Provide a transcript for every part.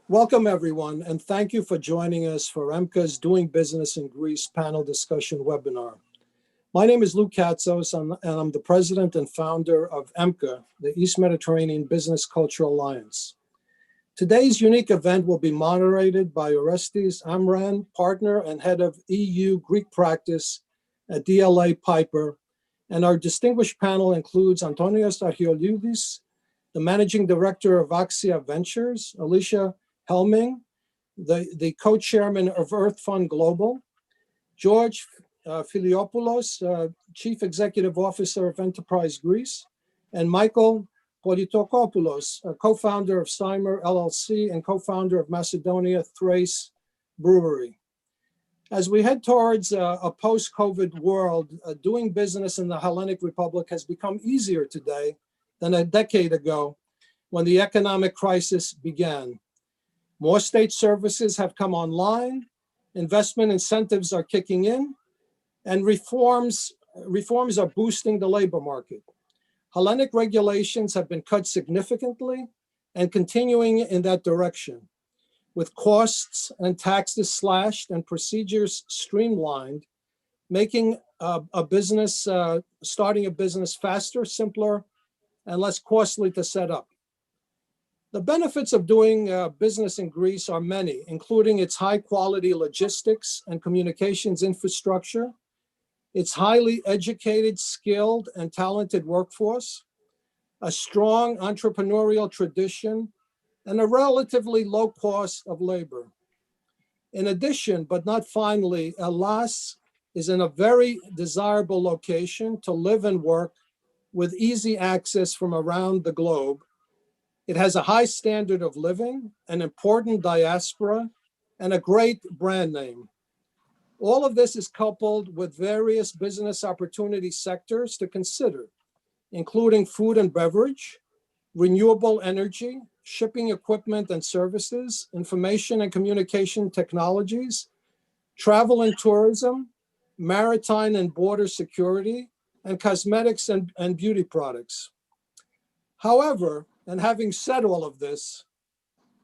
Welcome, everyone, and thank you for joining us for EMBCA's Doing Business in Greece panel discussion webinar. My name is Lou Katzos, and I'm the president and founder of EMBCA, the East Mediterranean Business Cultural Alliance. Today's unique event will be moderated by Orestis, Omran, partner and head of EU Greek practice at DLA Piper, and our distinguished panel includes Achilleoudis, the managing director of AXIA Ventures, Alysia, Helming, the co-chairman of EarthFund Global, George Filiopoulos, chief executive officer of Enterprise Greece, and Michael Politopoulos, co-founder of Cymer LLC and co-founder of Macedonia Thrace Brewery. As we head towards a post-COVID world, doing business in the Hellenic Republic has become easier today than a decade ago when the economic crisis began. More state services have come online, investment incentives are kicking in, and reforms are boosting the labor market. Hellenic regulations have been cut significantly and continuing in that direction, with costs and taxes slashed and procedures streamlined, making starting a business faster, simpler, and less costly to set up. The benefits of doing business in Greece are many, including its high-quality logistics and communications infrastructure, its highly educated, skilled, and talented workforce, a strong entrepreneurial tradition, and a relatively low cost of labor. In addition, but not finally, Hellas is in a very desirable location to live and work with easy access from around the globe. It has a high standard of living, an important diaspora, and a great brand name. All of this is coupled with various business opportunity sectors to consider, including food and beverage, renewable energy, shipping equipment and services, information and communication technologies, travel and tourism, maritime and border security, and cosmetics and beauty products. However, and having said all of this,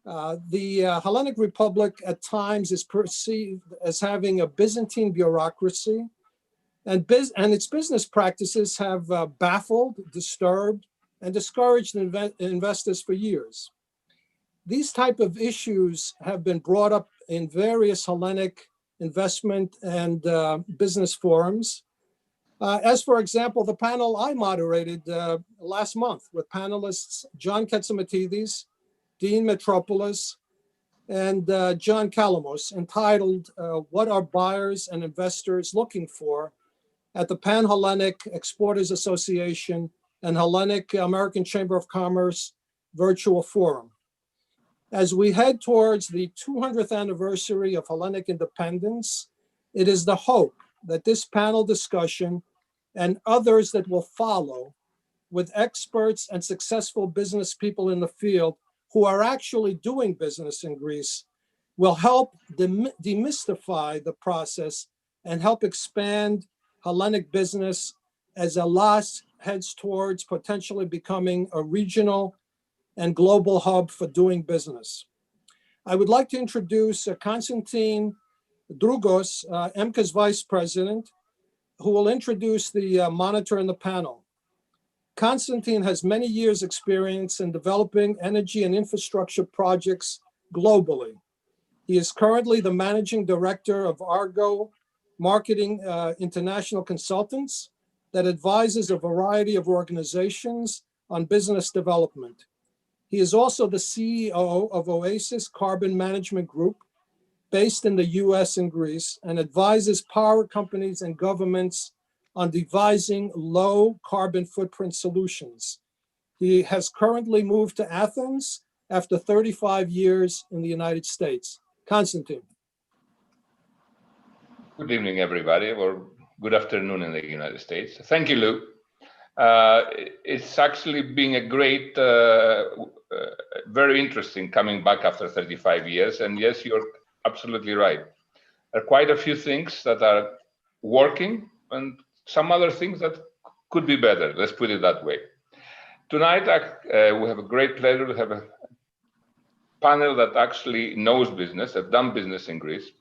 the Hellenic Republic at times is perceived as having a Byzantine bureaucracy, and its business practices have baffled, disturbed, and discouraged investors for years. These type of issues have been brought up in various Hellenic investment and business forums. As for example, the panel I moderated last month with panelists John Katsamatidis, Dean Metropoulos, and John Kalamos, entitled What Are Buyers and Investors Looking For at the Pan-Hellenic Exporters Association and Hellenic American Chamber of Commerce Virtual Forum. As we head towards the 200th anniversary of Hellenic independence, it is the hope that this panel discussion and others that will follow with experts and successful business people in the field who are actually doing business in Greece will help demystify the process and help expand Hellenic business as Hellas heads towards potentially becoming a regional and global hub for doing business. I would like to introduce Konstantin Drougos, EMBCA's vice president, who will introduce the monitor and the panel. Konstantin has many years' experience in developing energy and infrastructure projects globally. He is currently the managing director of Argo Marketing International Consultants that advises a variety of organizations on business development. He is also the CEO of Oasis Carbon Management Group, based in the US and Greece, and advises power companies and governments on devising low carbon footprint solutions. He has currently moved to Athens after 35 years in the United States. Konstantin. Good evening, everybody, or good afternoon in the United States. Thank you, Lou. It's actually been a great, very interesting coming back after 35 years. And yes, you're absolutely right. There are quite a few things that are working and some other things that could be better. Let's put it that way. Tonight, we have a great pleasure to have panel that actually knows business, have done business in Greece.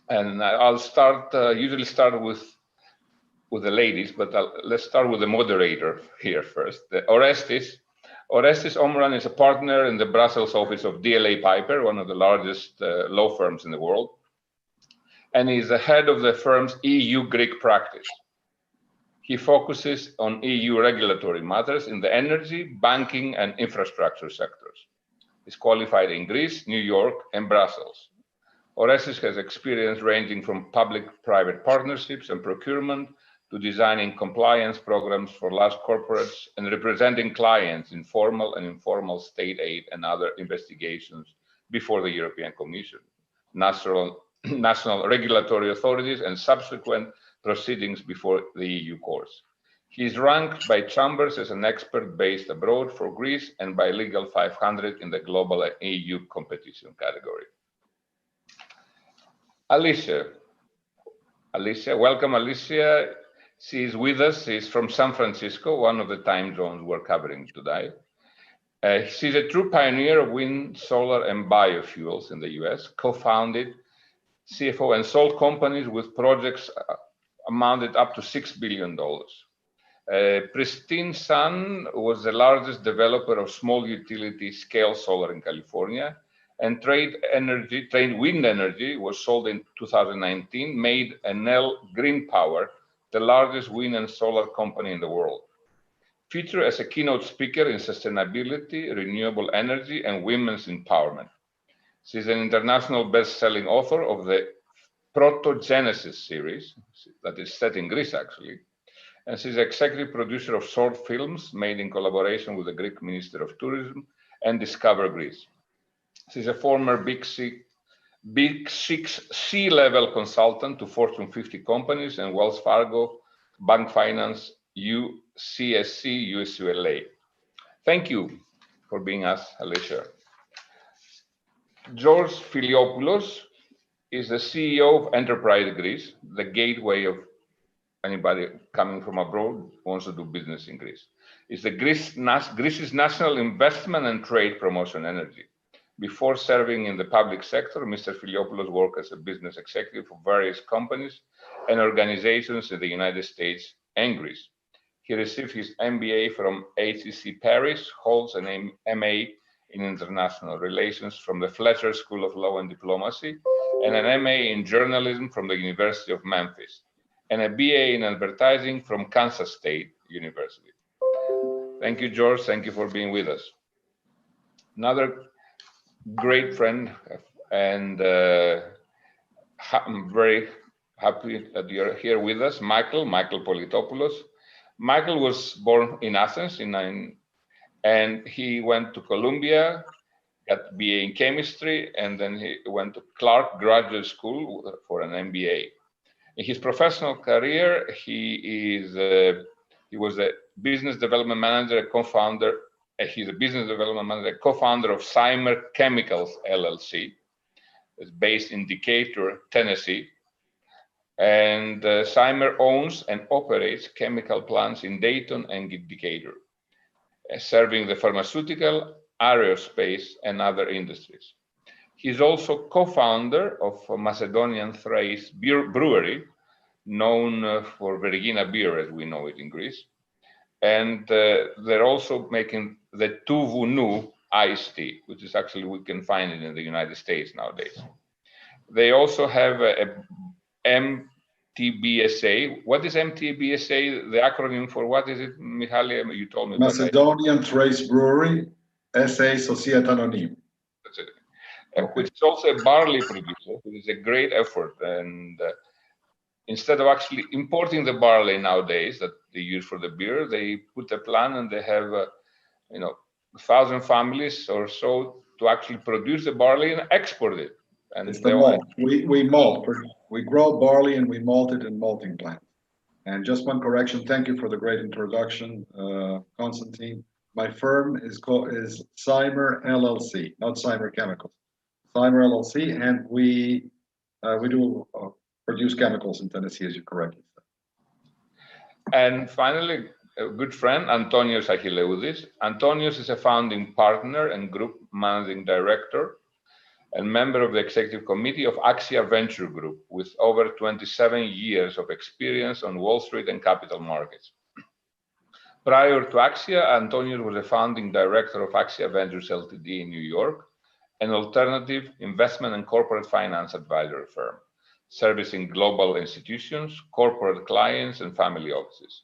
And I'll start, usually start with the ladies, but let's start with the moderator here first. Orestis. Orestis Omran is a partner in the Brussels office of DLA Piper, one of the largest law firms in the world. And he's the head of the firm's EU Greek practice. He focuses on EU regulatory matters in the energy, banking, and infrastructure sectors. He's qualified in Greece, New York, and Brussels. Orestis has experience ranging from public-private partnerships and procurement to designing compliance programs for large corporates and representing clients in formal and informal state aid and other investigations before the European Commission, national regulatory authorities, and subsequent proceedings before the EU courts. He is ranked by Chambers as an expert based abroad for Greece and by Legal 500 in the global EU competition category. Alysia, welcome Alysia. She is with us. She's from San Francisco, one of the time zones we're covering today. She's a true pioneer of wind, solar, and biofuels in the US, co-founded CFO and sold companies with projects amounted up to $6 billion. Pristine Sun was the largest developer of small utility scale solar in California, and Trade Wind Energy was sold in 2019, made Enel Green Power the largest wind and solar company in the world. Featured as a keynote speaker in sustainability, renewable energy, and women's empowerment. She's an international best-selling author of the Protogenesis series, that is set in Greece actually, and she's executive producer of short films made in collaboration with the Greek Minister of Tourism and Discover Greece. She's a former Big Six C-level consultant to Fortune 50 companies and Wells Fargo, Bank Finance, UCSC, USULA. Thank you for being us, Alysia. George Filiopoulos is the CEO of Enterprise Greece, the gateway of anybody coming from abroad who wants to do business in Greece. It's the Greece's national investment and trade promotion energy. Before serving in the public sector, Mr. Filiopoulos worked as a business executive for various companies and organizations in the United States and Greece. He received his MBA from HEC Paris, holds an MA in International Relations from the Fletcher School of Law and Diplomacy, and an MA in Journalism from the University of Memphis, and a BA in Advertising from Kansas State University. Thank you, George. Thank you for being with us. Another great friend, and I'm very happy that you're here with us, Michael Politopoulos. Michael was born in Athens and he went to Columbia, got BA in chemistry, and then he went to Clark Graduate School for an MBA. In his professional career, he was a business development manager, co-founder. He's a business development manager, co-founder of Cymer Chemicals LLC. It's based in Decatur, Tennessee. And Cymer owns and operates chemical plants in Dayton and Decatur, serving the pharmaceutical, aerospace, and other industries. He's also co-founder of Macedonian Thrace Brewery, known for Vergina beer as we know it in Greece. And they're also making the Tuvunu iced tea, which is actually, we can find it in the United States nowadays. They also have a MTBSA. What is MTBSA? The acronym for what is it, Mihaly? You told me. Macedonian Thrace Brewery, SA Societe Anonyme. That's it. Which is also a barley producer. It is a great effort. And instead of actually importing the barley nowadays that they use for the beer, they put a plan and they have, 1,000 families or so to actually produce the barley and export it. And it's the malt. We malt. We grow barley and we malt it in malting plant. And just one correction. Thank you for the great introduction, Constantine. My firm is Cymer LLC, not Cymer Chemicals. Cymer LLC, and we do produce chemicals in Tennessee, as you correctly said. And finally, a good friend, Antonios Achilleoudis. Antonios is a founding partner and group managing director and member of the executive committee of AXIA Venture Group with over 27 years of experience on Wall Street and capital markets. Prior to AXIA, Antonios was a founding director of AXIA Ventures Ltd in New York, an alternative investment and corporate finance advisory firm, servicing global institutions, corporate clients, and family offices.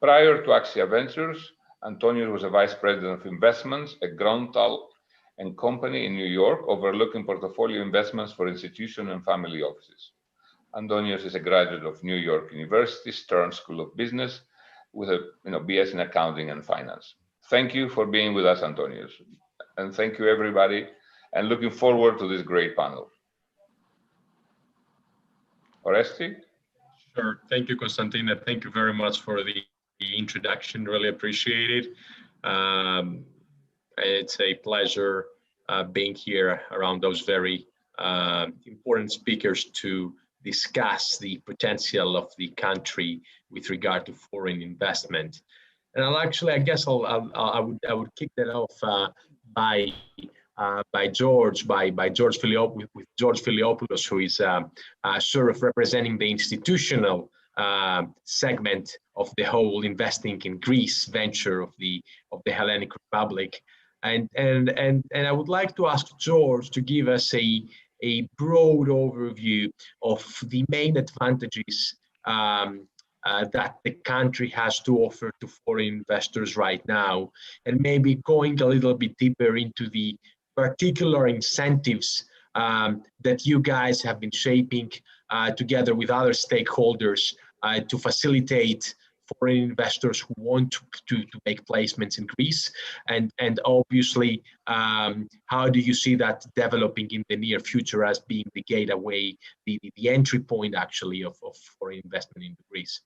Prior to AXIA Ventures, Antonios was a vice president of investments at Gruntal and Company in New York, overlooking portfolio investments for institutions and family offices. Antonios is a graduate of New York University Stern School of Business with a BS in accounting and finance. Thank you for being with us, Antonios. And thank you, everybody, and looking forward to this great panel. Orestis? Sure. Thank you, Konstantina. Thank you very much for the introduction. Really appreciate it. It's a pleasure being here around those very important speakers to discuss the potential of the country with regard to foreign investment. And I would kick that off by George Filiopoulos, who is sort of representing the institutional segment of the whole investing in Greece venture of the Hellenic Republic. And I would like to ask George to give us a broad overview of the main advantages that the country has to offer to foreign investors right now, and maybe going a little bit deeper into the particular incentives that you guys have been shaping together with other stakeholders to facilitate foreign investors who want to make placements in Greece, and obviously how do you see that developing in the near future as being the gateway, the entry point actually of foreign investment into Greece?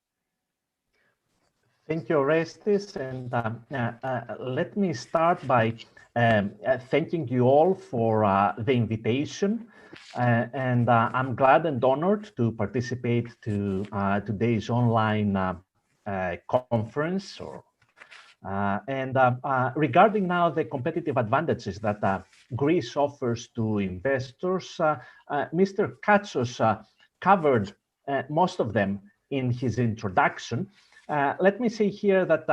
Thank you, Orestis, and let me start by thanking you all for the invitation, and I'm glad and honored to participate to today's online conference. Regarding now the competitive advantages that Greece offers to investors, Mr. Katsos as most of them in his introduction. Let me say here that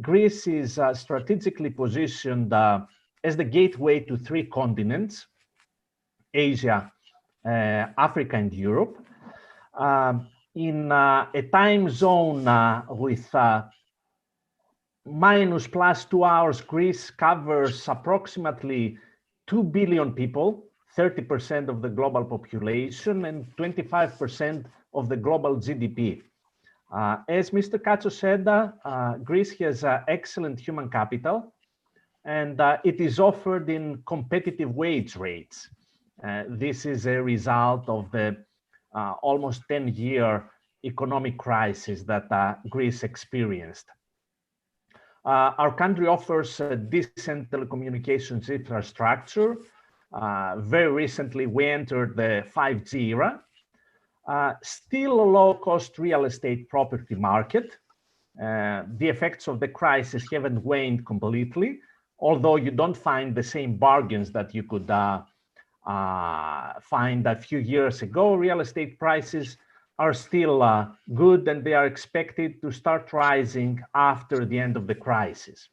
Greece is strategically positioned as the gateway to 3 continents, Asia, Africa, and Europe. In a time zone with minus plus 2 hours, Greece covers approximately 2 billion people, 30% of the global population, and 25% of the global GDP. As Mr. Katsos said, Greece has excellent human capital, and it is offered in competitive wage rates. This is a result of the almost 10-year economic crisis that Greece experienced. Our country offers a decent telecommunications infrastructure. Very recently, we entered the 5G era. Still a low-cost real estate property market. The effects of the crisis haven't waned completely, although you don't find the same bargains that you could find a few years ago. Real estate prices are still good, and they are expected to start rising after the end of the crisis.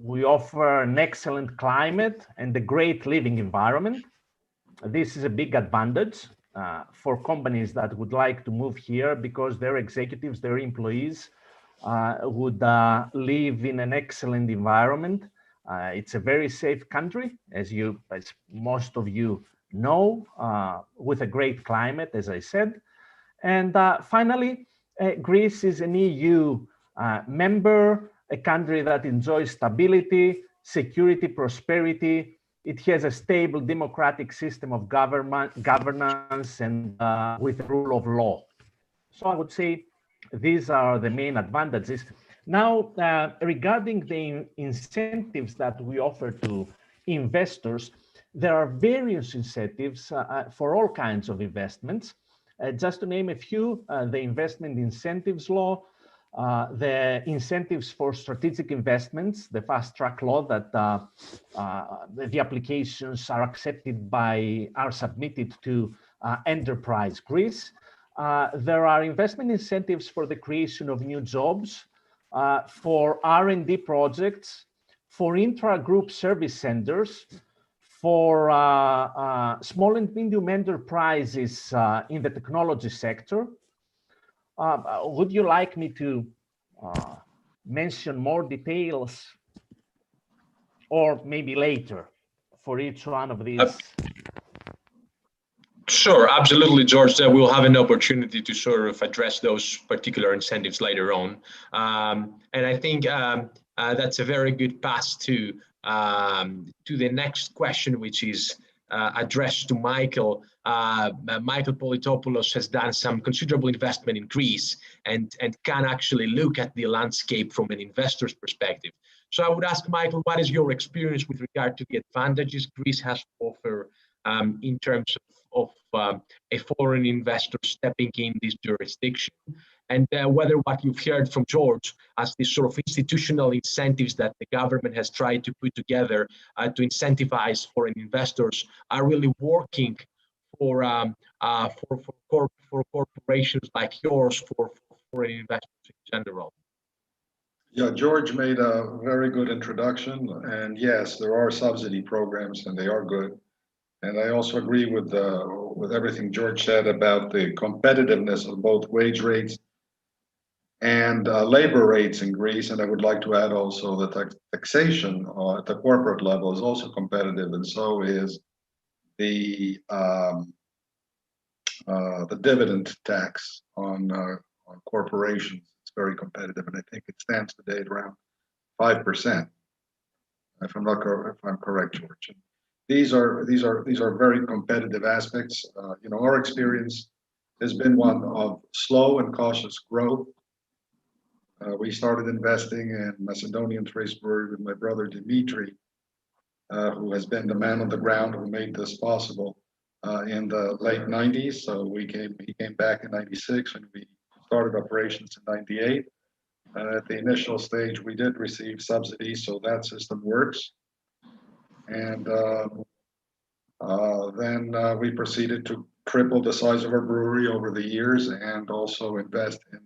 We offer an excellent climate and a great living environment. This is a big advantage for companies that would like to move here, because their executives, their employees would live in an excellent environment. It's a very safe country, as most of you know, with a great climate, as I said. And finally, Greece is an EU member, a country that enjoys stability, security, prosperity. It has a stable democratic system of governance and with the rule of law. So I would say these are the main advantages. Now, regarding the incentives that we offer to investors, there are various incentives for all kinds of investments. Just to name a few, the investment incentives law, the incentives for strategic investments, the fast track law that the applications are submitted to Enterprise Greece. There are investment incentives for the creation of new jobs, for R&D projects, for intra-group service centers, for small and medium enterprises in the technology sector. Would you like me to mention more details, or maybe later for each one of these? Sure, absolutely, George. We'll have an opportunity to sort of address those particular incentives later on. And I think that's a very good pass to the next question, which is addressed to Michael. Michael Politopoulos has done some considerable investment in Greece and can actually look at the landscape from an investor's perspective. So I would ask Michael, what is your experience with regard to the advantages Greece has to offer in terms of a foreign investor stepping in this jurisdiction, and whether what you've heard from George as these sort of institutional incentives that the government has tried to put together to incentivize foreign investors are really working for corporations like yours, for foreign investors in general. Yeah, George made a very good introduction, and yes, there are subsidy programs, and they are good. And I also agree with everything George said about the competitiveness of both wage rates and labor rates in Greece. And I would like to add also that taxation at the corporate level is also competitive, and so is the dividend tax on corporations. It's very competitive, and I think it stands today at around 5%. If I'm correct, George. These are very competitive aspects. Our experience has been one of slow and cautious growth. We started investing in Macedonian Thrace Brewery with my brother Dimitri, who has been the man on the ground who made this possible in the late 90s. So he came back in 96 and we started operations in 98. At the initial stage, we did receive subsidies, so that system works. And then we proceeded to triple the size of our brewery over the years and also invest in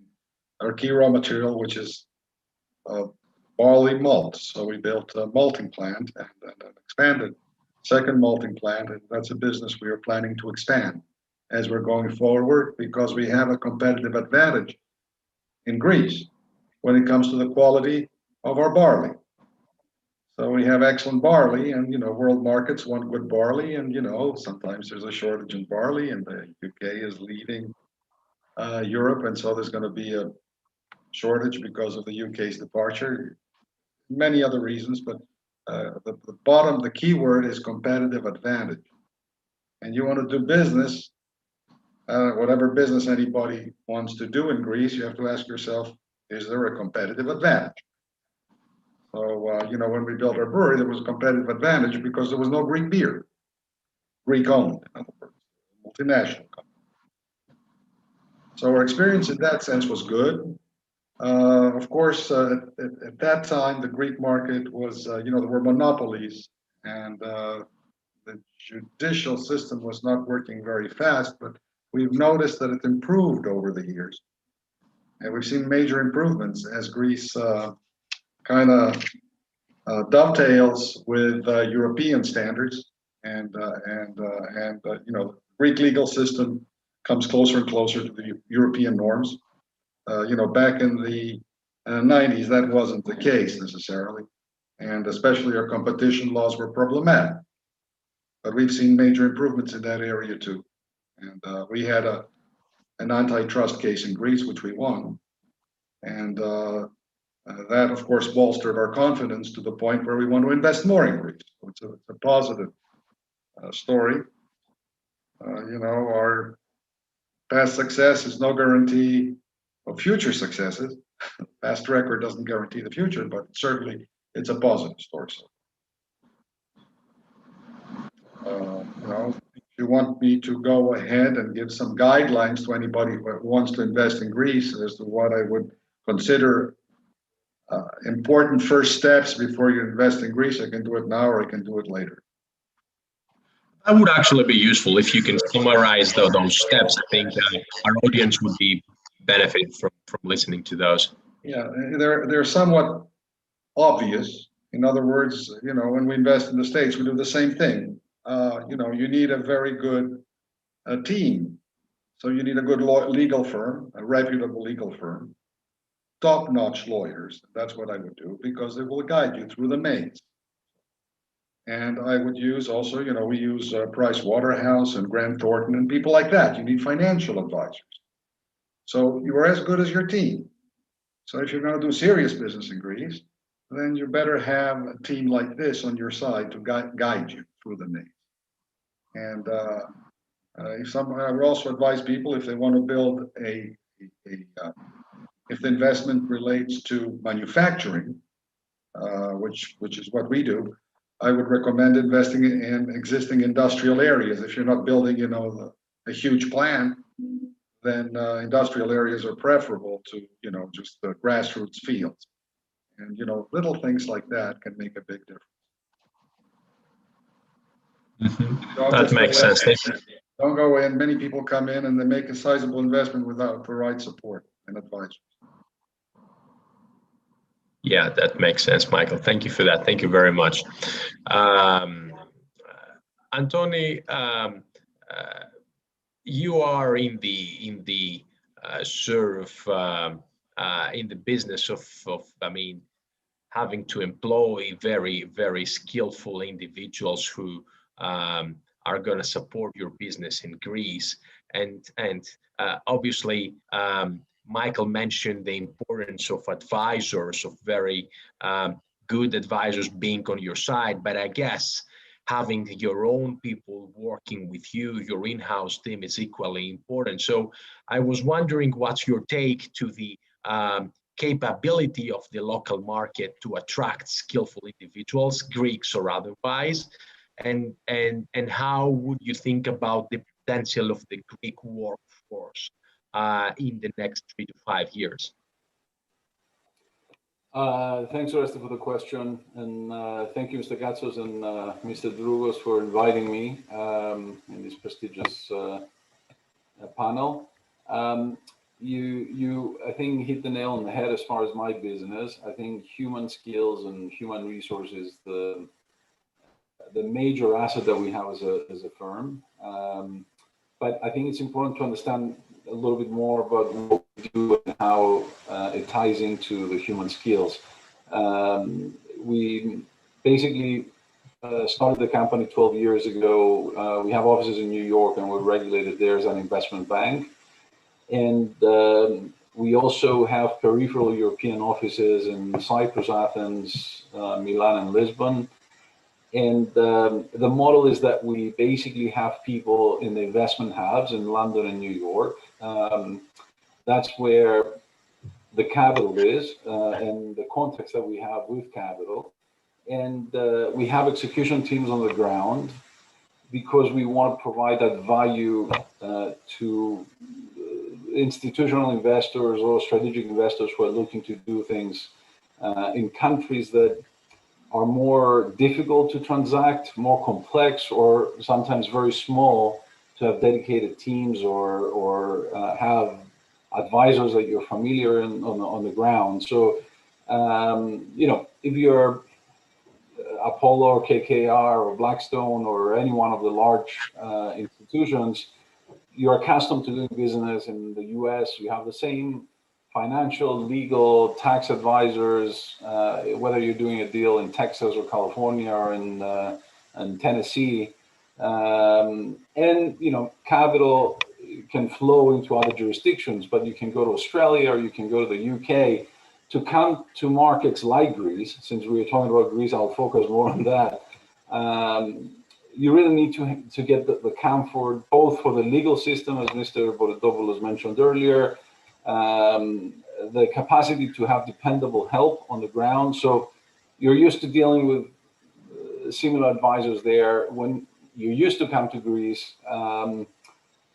our key raw material, which is barley malt. So we built a malting plant and an expanded second malting plant, and that's a business we are planning to expand as we're going forward, because we have a competitive advantage in Greece when it comes to the quality of our barley. So we have excellent barley, and world markets want good barley, and sometimes there's a shortage in barley, and the UK is leaving Europe, and so there's going to be a shortage because of the UK's departure. Many other reasons, but the key word is competitive advantage. And you want to do business, whatever business anybody wants to do in Greece, you have to ask yourself, is there a competitive advantage? So, when we built our brewery, there was a competitive advantage because there was no Greek beer. Greek-owned, in other words, multinational company. So our experience in that sense was good. Of course, at that time, the Greek market was, there were monopolies, and the judicial system was not working very fast, but we've noticed that it improved over the years. And we've seen major improvements as Greece kind of dovetails with European standards, and Greek legal system comes closer and closer to the European norms. Back in the 90s, that wasn't the case necessarily, and especially our competition laws were problematic. But we've seen major improvements in that area too. And we had an antitrust case in Greece, which we won, and that, of course, bolstered our confidence to the point where we want to invest more in Greece. So it's a positive story. Our past success is no guarantee of future successes. Past record doesn't guarantee the future, but certainly it's a positive story. If you want me to go ahead and give some guidelines to anybody who wants to invest in Greece as to what I would consider important first steps before you invest in Greece, I can do it now or I can do it later. That would actually be useful if you can summarize those steps. I think our audience would be benefiting from listening to those. Yeah, they're somewhat obvious. In other words, when we invest in the States, we do the same thing. You need a very good team. So you need a good legal firm, a reputable legal firm, top-notch lawyers. That's what I would do because they will guide you through the maze. And I would use also, we use Price Waterhouse and Grant Thornton and people like that. You need financial advisors. So you are as good as your team. So if you're going to do serious business in Greece, then you better have a team like this on your side to guide you through the maze. And I would also advise people if they want to build if the investment relates to manufacturing, which is what we do, I would recommend investing in existing industrial areas. If you're not building, a huge plant, then industrial areas are preferable to, just the grassroots fields. And, little things like that can make a big difference. Mm-hmm. That makes sense. Don't go in. Many people come in and they make a sizable investment without the right support and advisors. Yeah, that makes sense, Michael. Thank you for that. Thank you very much. Antoni, you are in the in the business of having to employ very, very skillful individuals who are going to support your business in Greece. And obviously, Michael mentioned the importance of advisors, of very good advisors being on your side. But I guess having your own people working with you, your in-house team, is equally important. So I was wondering what's your take to the capability of the local market to attract skillful individuals, Greeks or otherwise, and how would you think about the potential of the Greek workforce in the next 3 to 5 years? Thanks, Orestis, for the question, and thank you, Mr. Gatsos and Mr. Drougos, for inviting me in this prestigious panel. You, I think, hit the nail on the head as far as my business. I think human skills and human resources, the major asset that we have as a firm. But I think it's important to understand a little bit more about what we do and how it ties into the human skills. We basically started the company 12 years ago. We have offices in New York and we're regulated there as an investment bank. And we also have peripheral European offices in Cyprus, Athens, Milan, and Lisbon. And the model is that we basically have people in the investment hubs in London and New York. That's where the capital is and the context that we have with capital. And we have execution teams on the ground because we want to provide that value to institutional investors or strategic investors who are looking to do things in countries that are more difficult to transact, more complex, or sometimes very small, to have dedicated teams or have advisors that you're familiar on the ground. So, if you're Apollo or KKR or Blackstone or any one of the large institutions, you're accustomed to doing business in the US. You have the same financial, legal, tax advisors, whether you're doing a deal in Texas or California or in Tennessee. And, capital can flow into other jurisdictions, but you can go to Australia or you can go to the UK to come to markets like Greece. Since we were talking about Greece, I'll focus more on that. You really need to get the comfort, both for the legal system, as Mr. Politopoulos mentioned earlier, the capacity to have dependable help on the ground. So you're used to dealing with similar advisors there. When you used to come to Greece,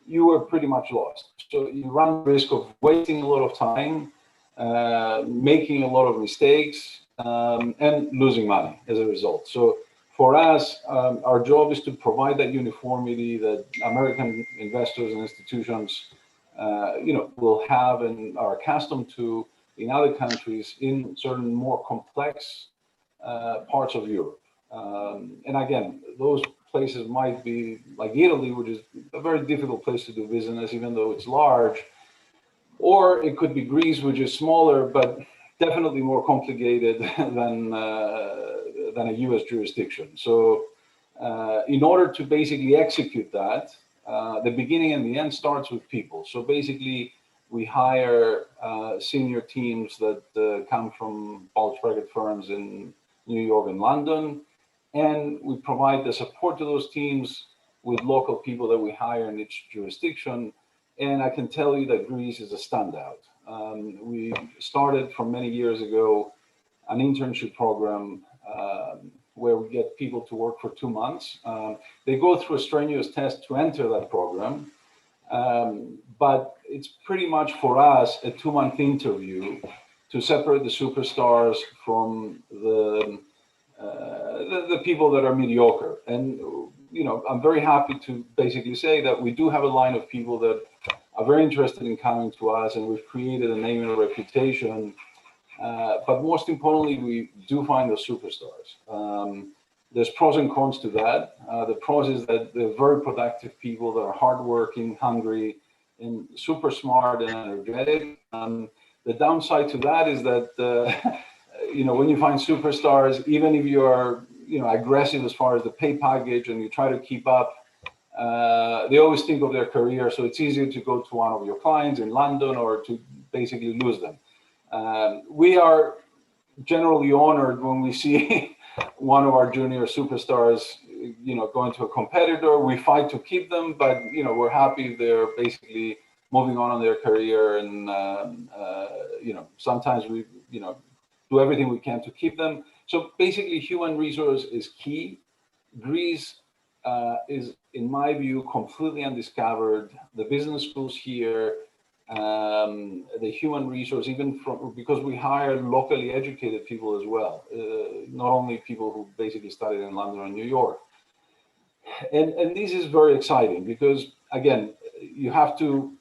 you were pretty much lost. So you run the risk of wasting a lot of time making a lot of mistakes, and losing money as a result. So for us, our job is to provide that uniformity that American investors and institutions, will have and are accustomed to in other countries in certain more complex parts of Europe. And again, those places might be like Italy, which is a very difficult place to do business, even though it's large. Or it could be Greece, which is smaller, but definitely more complicated than a US jurisdiction. So in order to basically execute that, the beginning and the end starts with people. So basically, we hire senior teams that come from bulge bracket firms in New York and London, and we provide the support to those teams with local people that we hire in each jurisdiction. And I can tell you that Greece is a standout. We started from many years ago an internship program where we get people to work for 2 months. They go through a strenuous test to enter that program, but it's pretty much for us a 2-month interview to separate the superstars from the people that are mediocre. And I'm very happy to basically say that we do have a line of people that are very interested in coming to us, and we've created a name and a reputation. But most importantly, we do find those superstars. There's pros and cons to that. The pros is that they're very productive people that are hardworking, hungry, and super smart and energetic. The downside to that is that when you find superstars, even if you are aggressive as far as the pay package and you try to keep up, they always think of their career. So it's easier to go to one of your clients in London or to basically lose them. We are generally honored when we see one of our junior superstars, going to a competitor. We fight to keep them, but we're happy if they're basically moving on in their career, and sometimes we do everything we can to keep them. So basically, human resource is key. Greece is, in my view, completely undiscovered. The business schools here, the human resource, even because we hire locally educated people as well, not only people who basically studied in London or New York. And this is very exciting because, again, you have to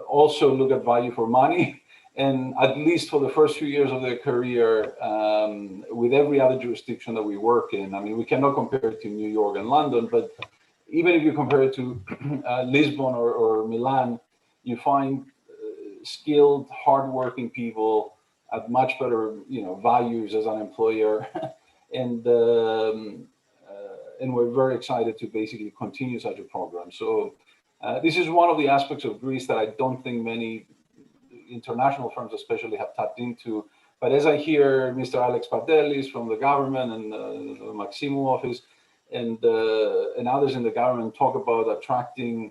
also look at value for money. And at least for the first few years of their career, with every other jurisdiction that we work in, I mean, we cannot compare it to New York and London, but even if you compare it to Lisbon or Milan, you find skilled, hardworking people at much better, values as an employer, and we're very excited to basically continue such a program. So this is one of the aspects of Greece that I don't think many international firms especially have tapped into. But as I hear Mr. Alex Pantelis from the government and the Maximu office and others in the government talk about attracting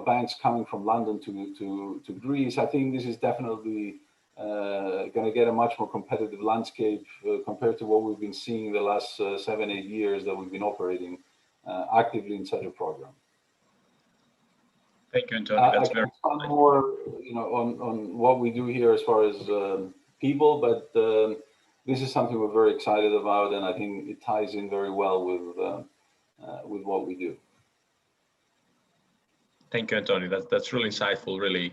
banks coming from London to Greece, I think this is definitely going to get a much more competitive landscape compared to what we've been seeing the last 7-8 years that we've been operating actively in such a program. Thank you, Antonio. That's I can expand more, on what we do here as far as people, but this is something we're very excited about, and I think it ties in very well with what we do. Thank you, Antonio. That's really insightful. Really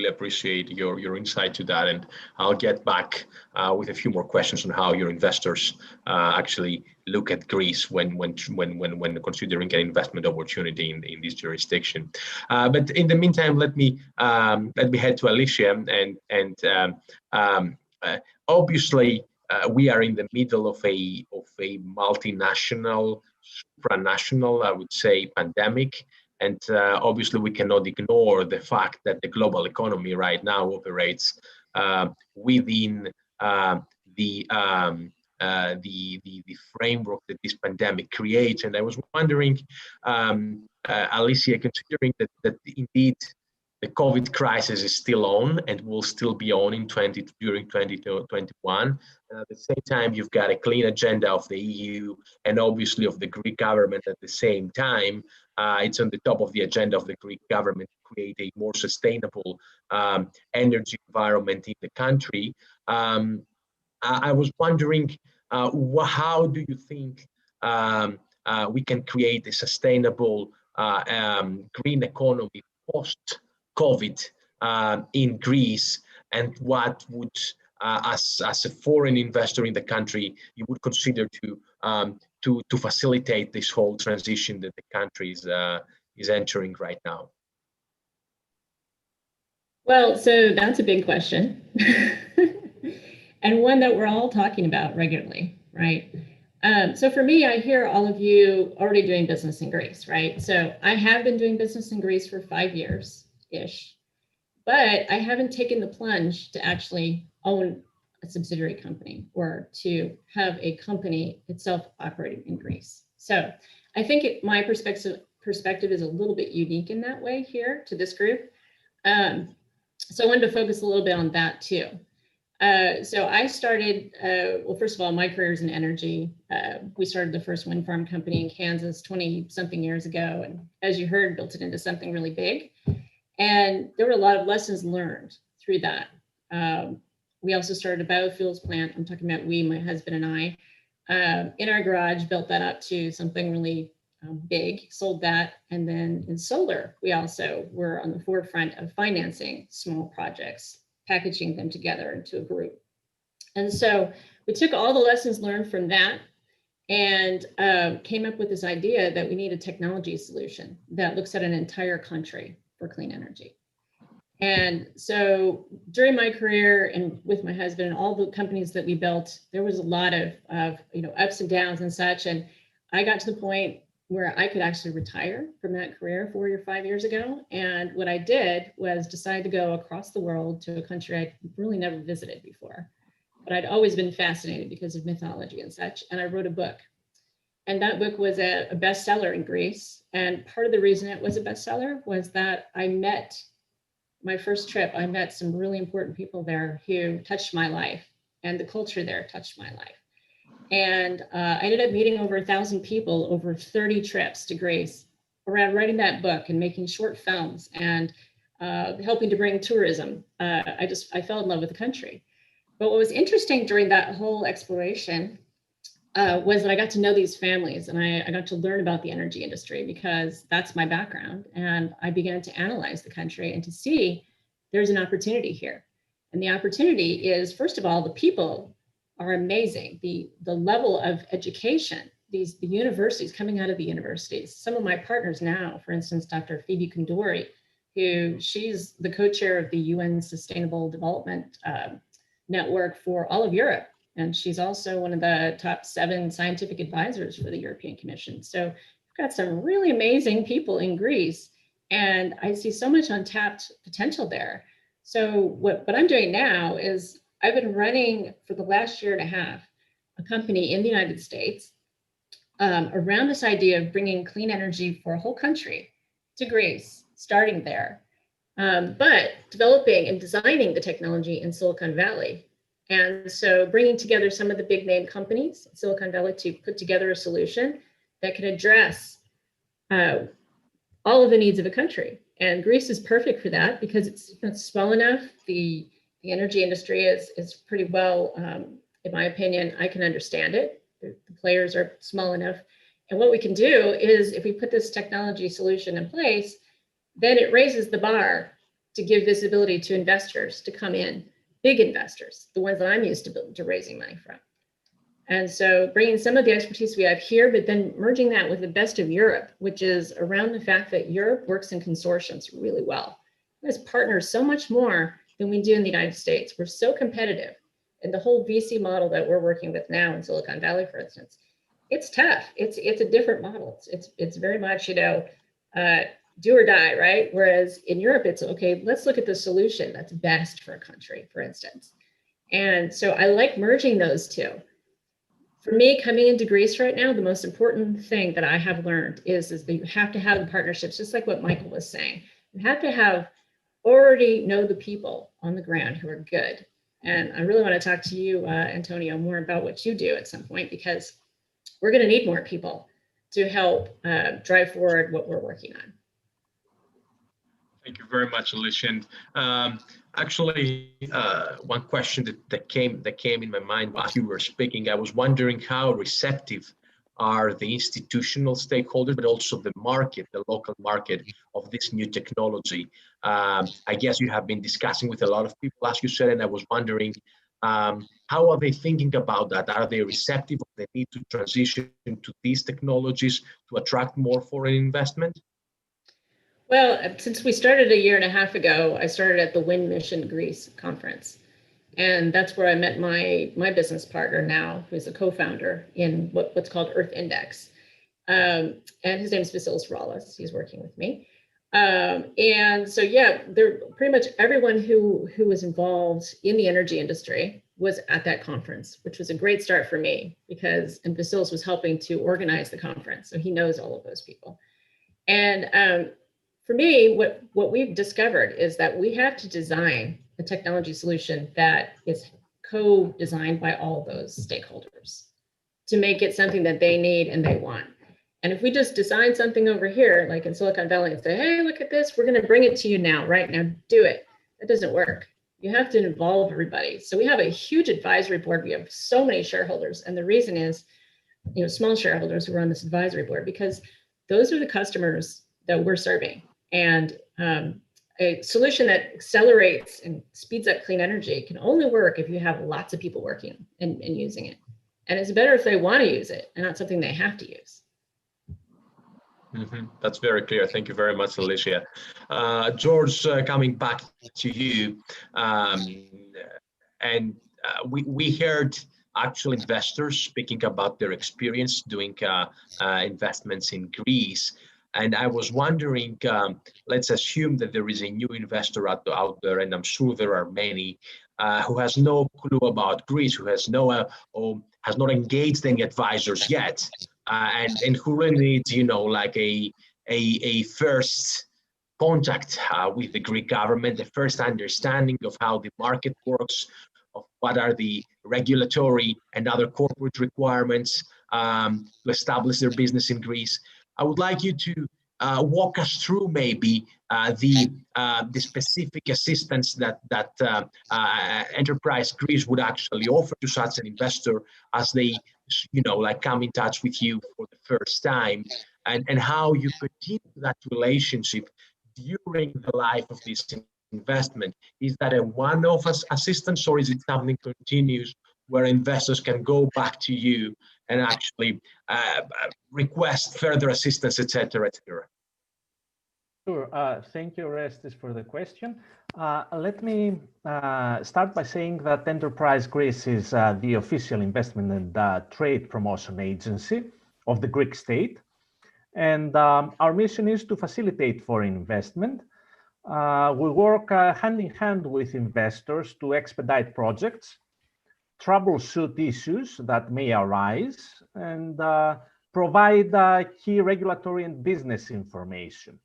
appreciate your insight to that. And I'll get back with a few more questions on how your investors actually look at Greece when considering an investment opportunity in this jurisdiction. But in the meantime, let me head to Alysia. And obviously, we are in the middle of a multinational, supranational, I would say, pandemic. And obviously, we cannot ignore the fact that the global economy right now operates within the framework that this pandemic creates. And I was wondering, Alysia, considering that indeed the COVID crisis is still on and will still be on during 2021. And at the same time, you've got a clean agenda of the EU and obviously of the Greek government at the same time. it's on the top of the agenda of the Greek government to create a more sustainable energy environment in the country. I was wondering, how do you think we can create a sustainable green economy post-COVID in Greece, and what would, as a foreign investor in the country, you would consider to facilitate this whole transition that the country is entering right now? Well, so that's a big question. And one that we're all talking about regularly, right? So for me, I hear all of you already doing business in Greece, right? So I have been doing business in Greece for 5 years-ish, but I haven't taken the plunge to actually own a subsidiary company or to have a company itself operating in Greece. So I think my perspective is a little bit unique in that way here to this group. So I wanted to focus a little bit on that too. So I started, well, first of all, my career is in energy. We started the first wind farm company in Kansas 20-something years ago. And as you heard, built it into something really big. And there were a lot of lessons learned through that. We also started a biofuels plant. I'm talking about we, my husband and I, in our garage, built that up to something really big, sold that. And then in solar, we also were on the forefront of financing small projects, packaging them together into a group. And so we took all the lessons learned from that and came up with this idea that we need a technology solution that looks at an entire country for clean energy. And so during my career and with my husband and all the companies that we built, there was a lot of ups and downs and such. And I got to the point where I could actually retire from that career 4 or 5 years ago. And what I did was decide to go across the world to a country I'd really never visited before, but I'd always been fascinated because of mythology and such. And I wrote a book, and that book was a bestseller in Greece. And part of the reason it was a bestseller was that my first trip, I met some really important people there who touched my life, and the culture there touched my life. And I ended up meeting over 1,000 people over 30 trips to Greece around writing that book and making short films and helping to bring tourism. I fell in love with the country. But what was interesting during that whole exploration was that I got to know these families, and I got to learn about the energy industry because that's my background. And I began to analyze the country and to see there's an opportunity here. And the opportunity is, first of all, the people are amazing. The level of education, the universities, coming out of the universities. Some of my partners now, for instance, Dr. Phoebe Kondori, she's the co-chair of the UN Sustainable Development Network for all of Europe. And she's also one of the top 7 scientific advisors for the European Commission. So we've got some really amazing people in Greece, and I see so much untapped potential there. So what I'm doing now is I've been running for the last year and a half a company in the United States around this idea of bringing clean energy for a whole country to Greece, starting there, but developing and designing the technology in Silicon Valley. And so bringing together some of the big name companies in Silicon Valley to put together a solution that can address all of the needs of a country. And Greece is perfect for that because it's small enough. The energy industry is pretty well, in my opinion, I can understand it. The players are small enough. And what we can do is if we put this technology solution in place, then it raises the bar to give visibility to investors to come in, big investors, the ones that I'm used to raising money from. And so bringing some of the expertise we have here, but then merging that with the best of Europe, which is around the fact that Europe works in consortiums really well. As partners so much more than we do in the United States. We're so competitive. And the whole VC model that we're working with now in Silicon Valley, for instance, it's tough. It's a different model. It's very much, do or die, right? Whereas in Europe, it's okay, let's look at the solution that's best for a country, for instance. And so I like merging those two. For me, coming into Greece right now, the most important thing that I have learned is that you have to have the partnerships, just like what Michael was saying. You have to already know the people on the ground who are good. And I really want to talk to you, Antonio, more about what you do at some point, because we're going to need more people to help drive forward what we're working on. Thank you very much, Alysia. And actually, one question that came in my mind while you were speaking, I was wondering how receptive are the institutional stakeholders, but also the market, the local market of this new technology. I guess you have been discussing with a lot of people, as you said, and I was wondering, how are they thinking about that? Are they receptive of the need to transition to these technologies to attract more foreign investment? Well, since we started 1.5 years ago, I started at the Wind Mission Greece conference. And that's where I met my business partner now, who's a co-founder in what's called Earth Index. And his name is Filiopoulos. He's working with me. And so, yeah, pretty much everyone who was involved in the energy industry was at that conference, which was a great start for me and Filiopoulos was helping to organize the conference. So he knows all of those people. And for me, what we've discovered is that we have to design a technology solution that is co-designed by all those stakeholders to make it something that they need and they want. And if we just design something over here, like in Silicon Valley, and say, hey, look at this, we're going to bring it to you now, right now, do it. That doesn't work. You have to involve everybody. So we have a huge advisory board. We have so many shareholders. And the reason is, small shareholders who are on this advisory board, because those are the customers that we're serving. And a solution that accelerates and speeds up clean energy can only work if you have lots of people working and using it. And it's better if they want to use it and not something they have to use. Mm-hmm. That's very clear. Thank you very much, Alysia. George, coming back to you, we heard actual investors speaking about their experience doing investments in Greece. And I was wondering, let's assume that there is a new investor out there, and I'm sure there are many, who has no clue about Greece, who has or has not engaged any advisors yet, and who really needs, like a first contact with the Greek government, the first understanding of how the market works, of what are the regulatory and other corporate requirements to establish their business in Greece. I would like you to walk us through maybe the specific assistance that Enterprise Greece would actually offer to such an investor as they, come in touch with you for the first time, and how you continue that relationship during the life of this investment. Is that a one-off assistance, or is it something continuous where investors can go back to you and actually request further assistance, et cetera, et cetera? Sure. Thank you, Orestis, for the question. Let me start by saying that Enterprise Greece is the official investment and trade promotion agency of the Greek state. And our mission is to facilitate foreign investment. We work hand in hand with investors to expedite projects, troubleshoot issues that may arise, and provide key regulatory and business information.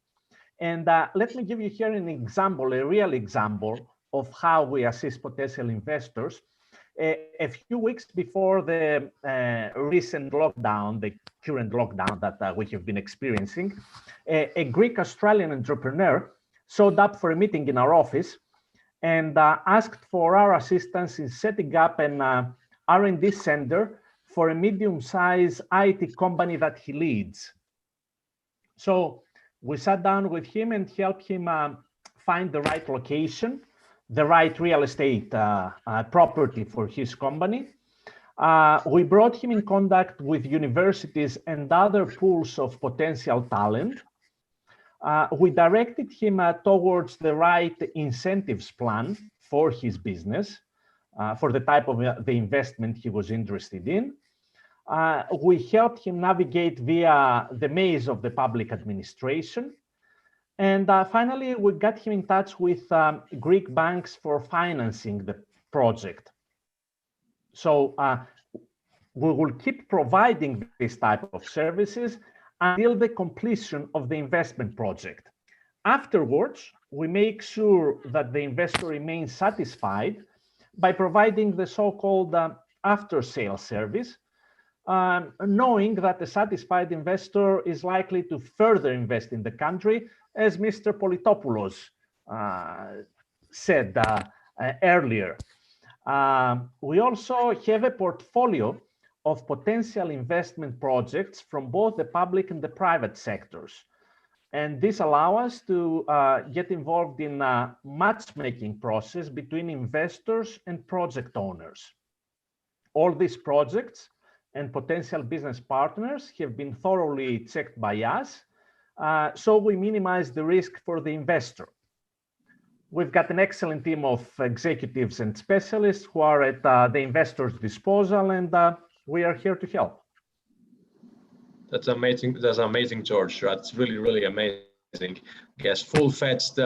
And let me give you here an example, a real example of how we assist potential investors. A few weeks before the recent lockdown, the current lockdown that we have been experiencing, a Greek-Australian entrepreneur showed up for a meeting in our office and asked for our assistance in setting up an R&D center for a medium-sized IT company that he leads. So we sat down with him and helped him find the right location, the right real estate property for his company. We brought him in contact with universities and other pools of potential talent. We directed him towards the right incentives plan for his business, for the type of the investment he was interested in. We helped him navigate via the maze of the public administration. And finally, we got him in touch with Greek banks for financing the project. So we will keep providing this type of services until the completion of the investment project. Afterwards, we make sure that the investor remains satisfied by providing the so-called after-sale service, knowing that a satisfied investor is likely to further invest in the country, as Mr. Politopoulos said earlier. We also have a portfolio of potential investment projects from both the public and the private sectors. And this allows us to get involved in a matchmaking process between investors and project owners. All these projects and potential business partners have been thoroughly checked by us, so we minimize the risk for the investor. We've got an excellent team of executives and specialists who are at the investor's disposal, and we are here to help. That's amazing. That's amazing, George. That's really, really amazing. Yes, full-fledged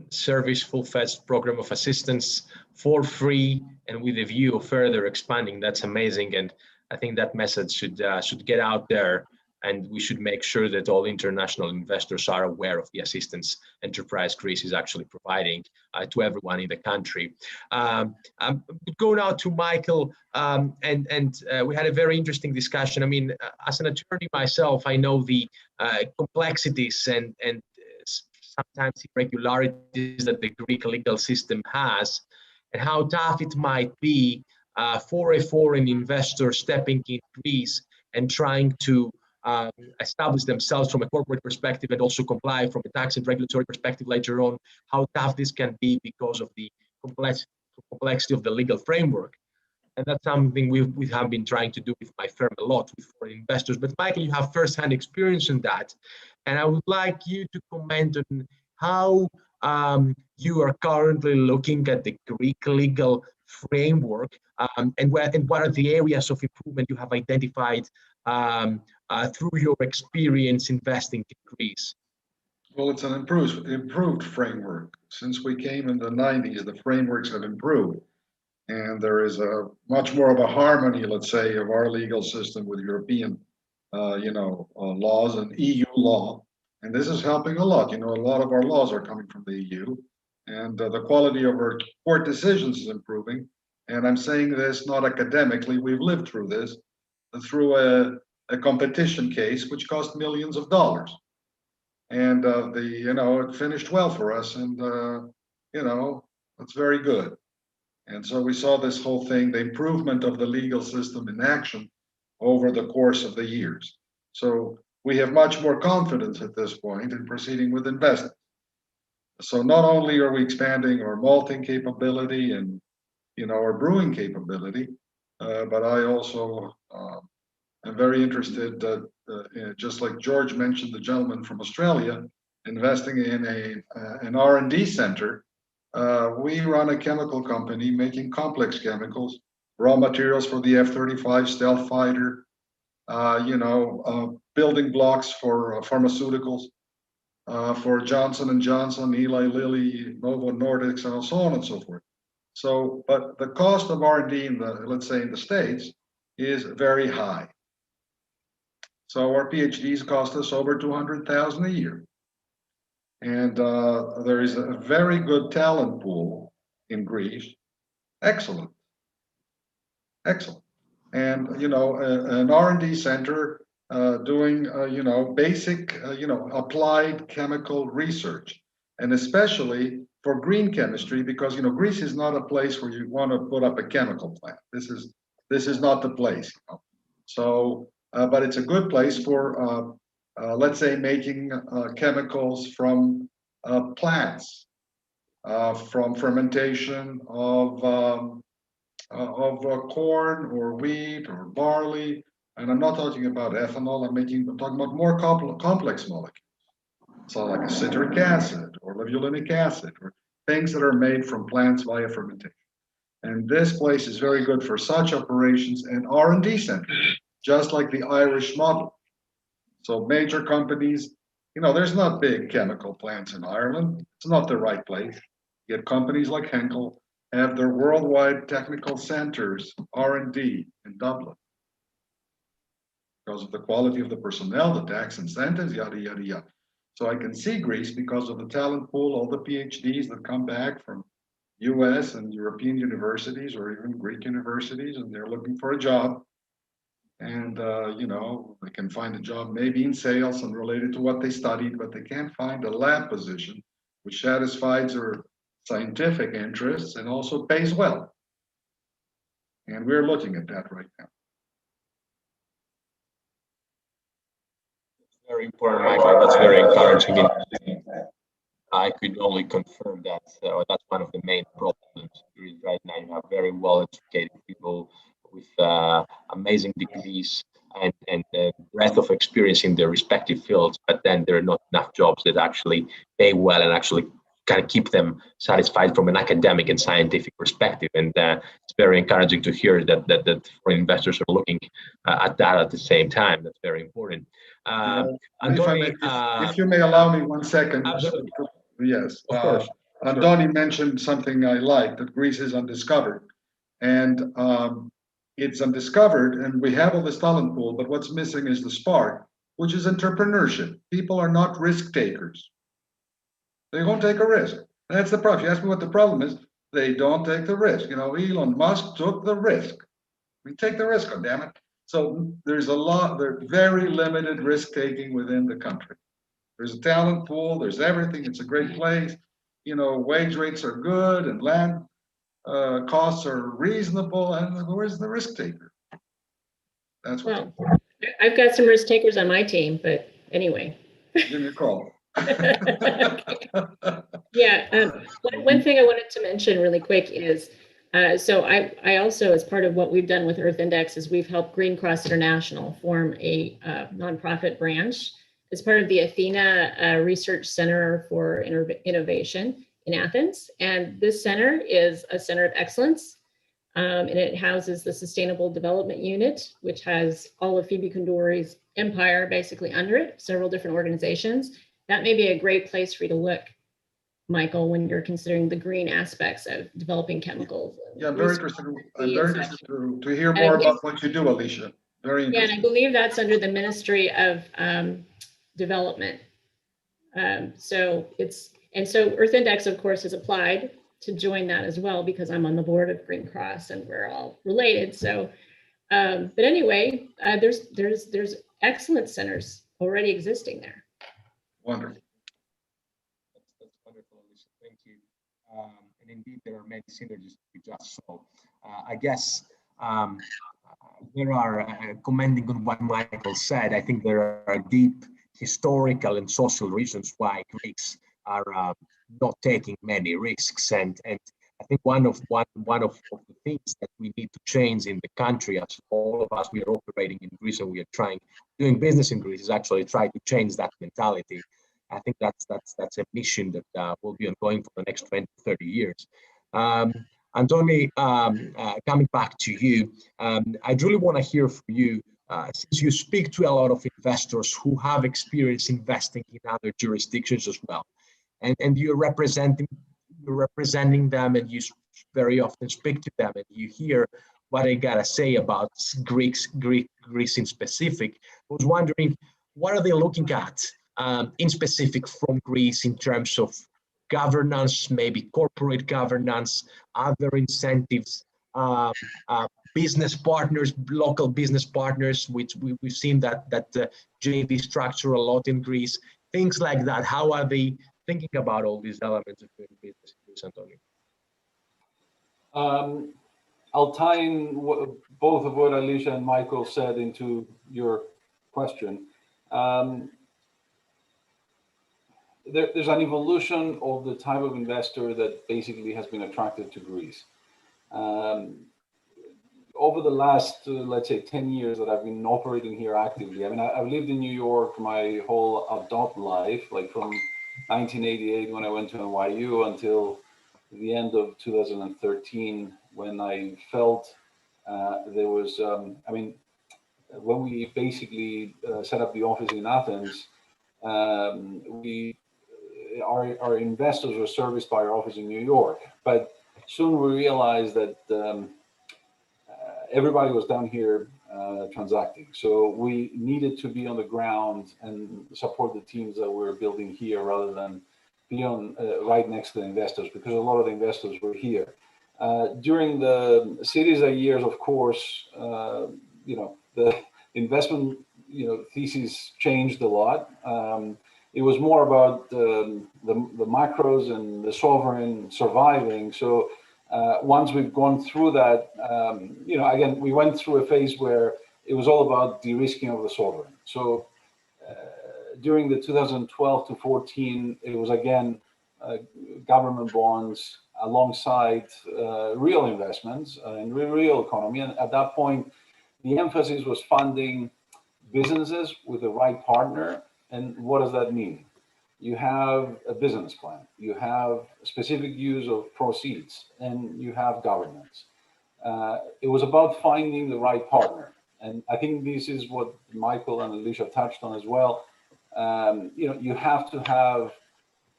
service, full-fledged program of assistance for free and with a view of further expanding. That's amazing, and I think that message should get out there, and we should make sure that all international investors are aware of the assistance Enterprise Greece is actually providing to everyone in the country. Go now to Michael, and we had a very interesting discussion. I mean, as an attorney myself, I know the complexities and sometimes irregularities that the Greek legal system has, and how tough it might be for a foreign investor stepping in Greece and trying to establish themselves from a corporate perspective and also comply from a tax and regulatory perspective later on, how tough this can be because of the complexity of the legal framework. And that's something we have been trying to do with my firm a lot with foreign investors. But Michael, you have first-hand experience in that. And I would like you to comment on how you are currently looking at the Greek legal framework and what are the areas of improvement you have identified through your experience investing in Greece? Well, it's an improved framework. Since we came in the 90s, the frameworks have improved. And there is a much more of a harmony, let's say, of our legal system with European, laws and EU law. And this is helping a lot. A lot of our laws are coming from the EU, and the quality of our court decisions is improving. And I'm saying this not academically. We've lived through this, through a competition case which cost millions of dollars, and it finished well for us, and that's very good. And so we saw this whole thing, the improvement of the legal system in action over the course of the years. So we have much more confidence at this point in proceeding with investment. So not only are we expanding our malting capability and our brewing capability, but I also I'm very interested, just like George mentioned, the gentleman from Australia, investing in an R&D center. We run a chemical company making complex chemicals, raw materials for the F-35 stealth fighter, building blocks for pharmaceuticals, for Johnson & Johnson, Eli Lilly, Novo Nordisk, and so on and so forth. So, but the cost of R&D in let's say in the States is very high. So our PhDs cost us over $200,000 a year. And there is a very good talent pool in Greece. Excellent. And, an R&D center doing, basic, applied chemical research, and especially for green chemistry, because, Greece is not a place where you want to put up a chemical plant. This is not the place. So, but it's a good place for, let's say, making chemicals from plants, from fermentation of corn or wheat or barley. And I'm not talking about ethanol. I'm talking about more complex molecules. So like a citric acid or levulinic acid, or things that are made from plants via fermentation. And this place is very good for such operations and R&D centers, just like the Irish model. So major companies, there's not big chemical plants in Ireland. It's not the right place. Yet companies like Henkel have their worldwide technical centers, R&D in Dublin, because of the quality of the personnel, the tax incentives, yada, yada, yada. So I can see Greece because of the talent pool, all the PhDs that come back from US and European universities or even Greek universities, and they're looking for a job. And, they can find a job maybe in sales and related to what they studied, but they can't find a lab position which satisfies their scientific interests and also pays well. And we're looking at that right now. Very important, Michael. That's very encouraging. I could only confirm that that's one of the main problems right now. You have very well-educated people with amazing degrees and breadth of experience in their respective fields, but then there are not enough jobs that actually pay well and actually kind of keep them satisfied from an academic and scientific perspective. And it's very encouraging to hear that foreign investors are looking at that at the same time. That's very important. Antoni, if you may allow me 1 second. Absolutely. Yes. Of course. Antoni mentioned something I like, that Greece is undiscovered. And it's undiscovered, and we have all this talent pool, but what's missing is the spark, which is entrepreneurship. People are not risk takers. They won't take a risk. That's the problem. If you ask me what the problem is, they don't take the risk. Elon Musk took the risk. We take the risk, damn it. So there's very limited risk taking within the country. There's a talent pool, there's everything. It's a great place. Wage rates are good and land costs are reasonable. And where's the risk taker? That's what. Well, I've got some risk takers on my team, but anyway. Give me a call. Yeah, one thing I wanted to mention really quick is, so I also, as part of what we've done with Earth Index, is we've helped Green Cross International form a nonprofit branch as part of the Athena Research Center for Innovation in Athens. And this center is a center of excellence, and it houses the Sustainable Development Unit, which has all of Phoebe Kondori's empire basically under it, several different organizations. That may be a great place for you to look, Michael, when you're considering the green aspects of developing chemicals. Yeah, I'm very interested to hear more about what you do, Alysia. Very interesting. Yeah, and I believe that's under the Ministry of Development. So Earth Index, of course, has applied to join that as well, because I'm on the board of Green Cross and we're all related. So, but anyway, there's excellent centers already existing there. Wonderful. That's wonderful, Alysia. Thank you. And indeed, there are many synergies we just saw. I guess there are, commenting on what Michael said, I think there are deep historical and social reasons why Greeks are not taking many risks. And I think one of the things that we need to change in the country, as all of us, we are operating in Greece and we are doing business in Greece, is actually try to change that mentality. I think that's a mission that will be ongoing for the next 20, 30 years. Antoni, coming back to you, I really want to hear from you, since you speak to a lot of investors who have experience investing in other jurisdictions as well, and you're representing them, and you very often speak to them, and you hear what they gotta say about Greece in specific. I was wondering, what are they looking at in specific from Greece in terms of governance, maybe corporate governance, other incentives, business partners, local business partners, which we've seen that JV structure a lot in Greece, things like that. How are they thinking about all these elements of doing business in Greece, Antoni? I'll tie in both of what Alysia and Michael said into your question. There's an evolution of the type of investor that basically has been attracted to Greece. Over the last, let's say, 10 years that I've been operating here actively, I mean, I've lived in New York my whole adult life, like from 1988 when I went to NYU until the end of 2013, when I felt there was, I mean, when we basically set up the office in Athens, our investors were serviced by our office in New York. But soon we realized that everybody was down here transacting. So we needed to be on the ground and support the teams that we're building here rather than be on right next to the investors, because a lot of the investors were here. During the series of years, of course, the investment thesis changed a lot. It was more about the macros and the sovereign surviving. So once we've gone through that, again, we went through a phase where it was all about de-risking of the sovereign. So during the 2012 to 14, it was again government bonds alongside real investments in real economy. And at that point, the emphasis was funding businesses with the right partner. And what does that mean? You have a business plan, you have specific use of proceeds, and you have governance. It was about finding the right partner. And I think this is what Michael and Alysia touched on as well. You have to have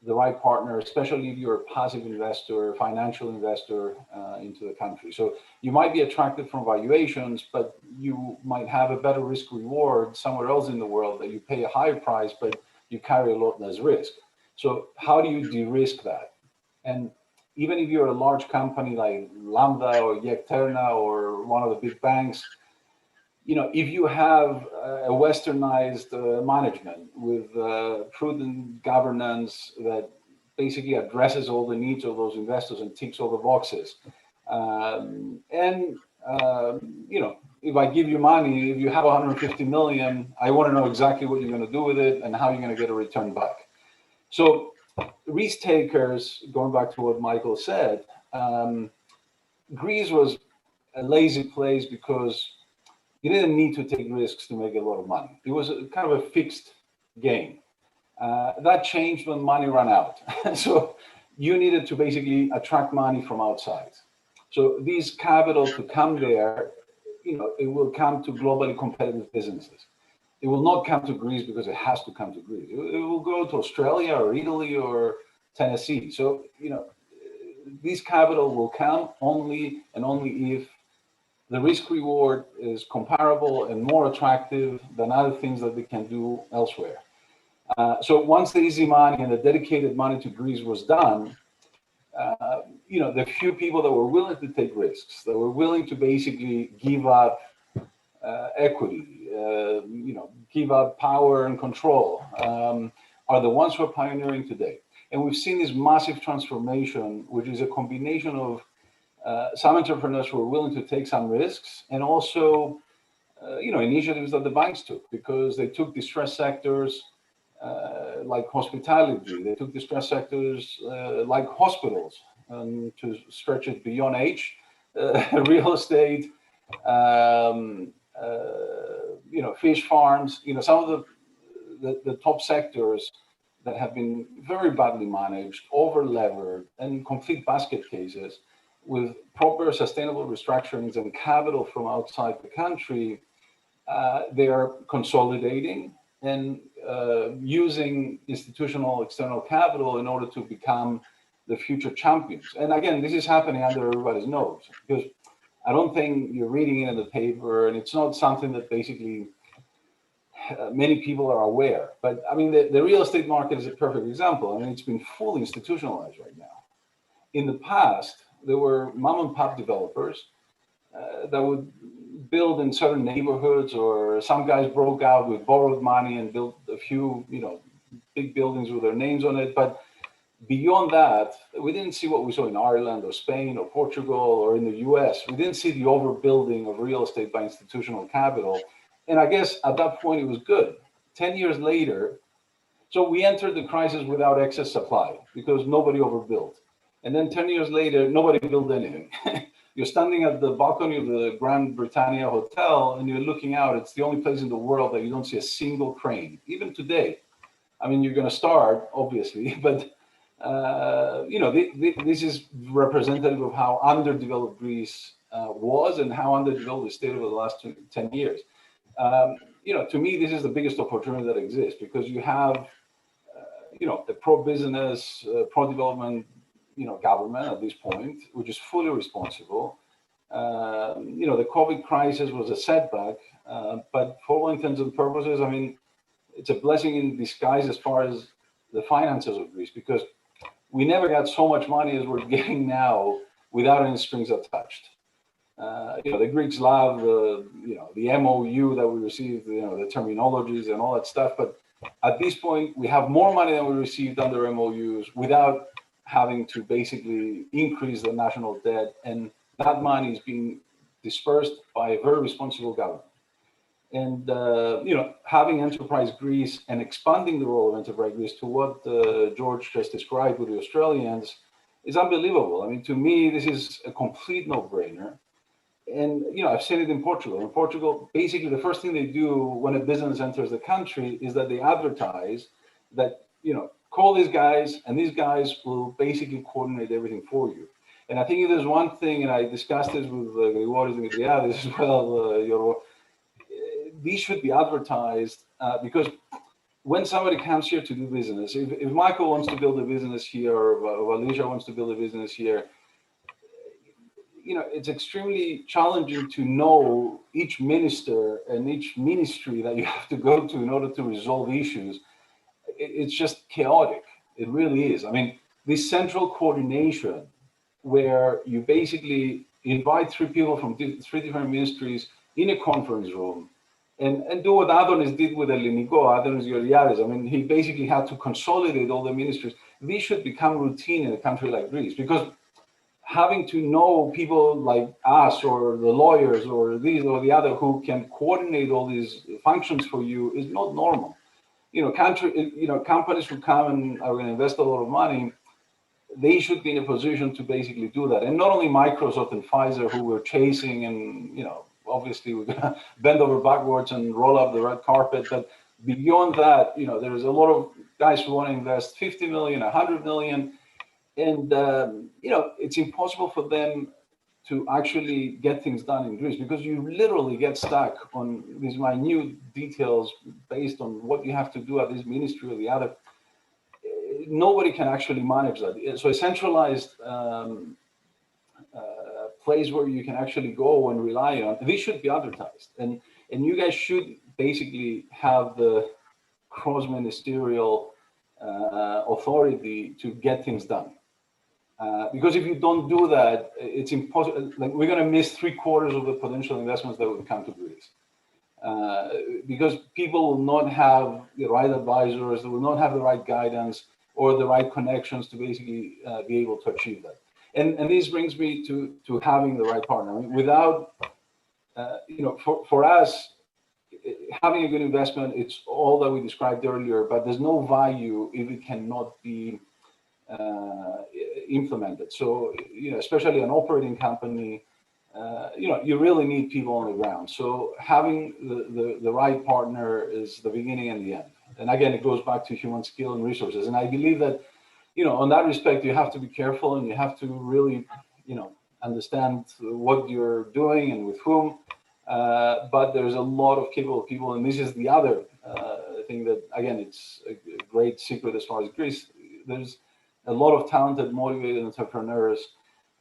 the right partner, especially if you're a passive investor, financial investor into the country. So you might be attracted from valuations, but you might have a better risk reward somewhere else in the world that you pay a higher price, but you carry a lot less risk. So how do you de-risk that? And even if you're a large company like Lambda or Yekterna or one of the big banks, if you have a westernized management with prudent governance that basically addresses all the needs of those investors and ticks all the boxes, if I give you money, if you have 150 million, I want to know exactly what you're going to do with it and how you're going to get a return back. So risk takers, going back to what Michael said, Greece was a lazy place because you didn't need to take risks to make a lot of money. It was kind of a fixed game. That changed when money ran out. So you needed to basically attract money from outside. So these capital to come there, it will come to globally competitive businesses. It will not come to Greece because it has to come to Greece. It will go to Australia or Italy or Tennessee. So, these capital will come only and only if the risk reward is comparable and more attractive than other things that they can do elsewhere. So once the easy money and the dedicated money to Greece was done, the few people that were willing to take risks, that were willing to basically give up equity, give up power and control, are the ones who are pioneering today. And we've seen this massive transformation, which is a combination of some entrepreneurs who are willing to take some risks, and also, initiatives that the banks took, because they took distressed sectors like hospitality, they took distressed sectors like hospitals, to stretch it beyond H, real estate, fish farms, some of the top sectors that have been very badly managed, over-levered, and complete basket cases. With proper sustainable restructurings and capital from outside the country, they are consolidating and using institutional external capital in order to become the future champions. And again, this is happening under everybody's nose, because I don't think you're reading it in the paper, and it's not something that basically many people are aware. But I mean, the real estate market is a perfect example. I mean, it's been fully institutionalized right now. In the past, there were mom and pop developers that would build in certain neighborhoods, or some guys broke out with borrowed money and built a few, big buildings with their names on it. But beyond that, we didn't see what we saw in Ireland or Spain or Portugal or in the US. We didn't see the overbuilding of real estate by institutional capital. And I guess at that point, it was good. 10 years later, so we entered the crisis without excess supply because nobody overbuilt. And then 10 years later, nobody built anything. You're standing at the balcony of the Grand Britannia Hotel and you're looking out. It's the only place in the world that you don't see a single crane, even today. I mean, you're going to start, obviously, but this is representative of how underdeveloped Greece was and how underdeveloped the state over the last 10 years. To me, this is the biggest opportunity that exists, because you have, a pro-business, pro-development, government at this point, which is fully responsible. The COVID crisis was a setback, but for all intents and purposes, I mean, it's a blessing in disguise as far as the finances of Greece, because we never got so much money as we're getting now without any strings attached. the Greeks love the MOU that we received, the terminologies and all that stuff. But at this point, we have more money than we received under MOUs without having to basically increase the national debt, and that money is being dispersed by a very responsible government. And having Enterprise Greece and expanding the role of Enterprise Greece to what George just described with the Australians is unbelievable. I mean, to me, this is a complete no-brainer. And I've seen it in Portugal. In Portugal, basically, the first thing they do when a business enters the country is that they advertise that call these guys, and these guys will basically coordinate everything for you. And I think there's one thing, and I discussed this with Grigoris and Grigoris as well, these should be advertised because when somebody comes here to do business, if Michael wants to build a business here, or Alysia wants to build a business here, it's extremely challenging to know each minister and each ministry that you have to go to in order to resolve issues. It's just chaotic. It really is. I mean, this central coordination where you basically invite three people from three different ministries in a conference room and do what Adonis did with Hellenico, Adonis Georgiadis. I mean, he basically had to consolidate all the ministries. These should become routine in a country like Greece, because having to know people like us or the lawyers or these or the other who can coordinate all these functions for you is not normal. Companies who come and are going to invest a lot of money, they should be in a position to basically do that. And not only Microsoft and Pfizer, who we're chasing, and obviously we're going to bend over backwards and roll up the red carpet. But beyond that, there's a lot of guys who want to invest 50 million, 100 million. And, it's impossible for them to actually get things done in Greece, because you literally get stuck on these minute details based on what you have to do at this ministry or the other. Nobody can actually manage that. So a centralized place where you can actually go and rely on, this should be advertised. And you guys should basically have the cross-ministerial authority to get things done. Because if you don't do that, it's impossible. Like, we're going to miss 3/4 of the potential investments that would come to Greece. Because people will not have the right advisors, they will not have the right guidance or the right connections to basically be able to achieve that. And this brings me to having the right partner. I mean, without, for us, having a good investment, it's all that we described earlier, but there's no value if it cannot be implemented. So, especially an operating company, you really need people on the ground. So having the right partner is the beginning and the end. And again, it goes back to human skill and resources. And I believe that, on that respect, you have to be careful and you have to really, understand what you're doing and with whom. But there's a lot of capable people. And this is the other thing that, again, it's a great secret as far as Greece. There's a lot of talented, motivated entrepreneurs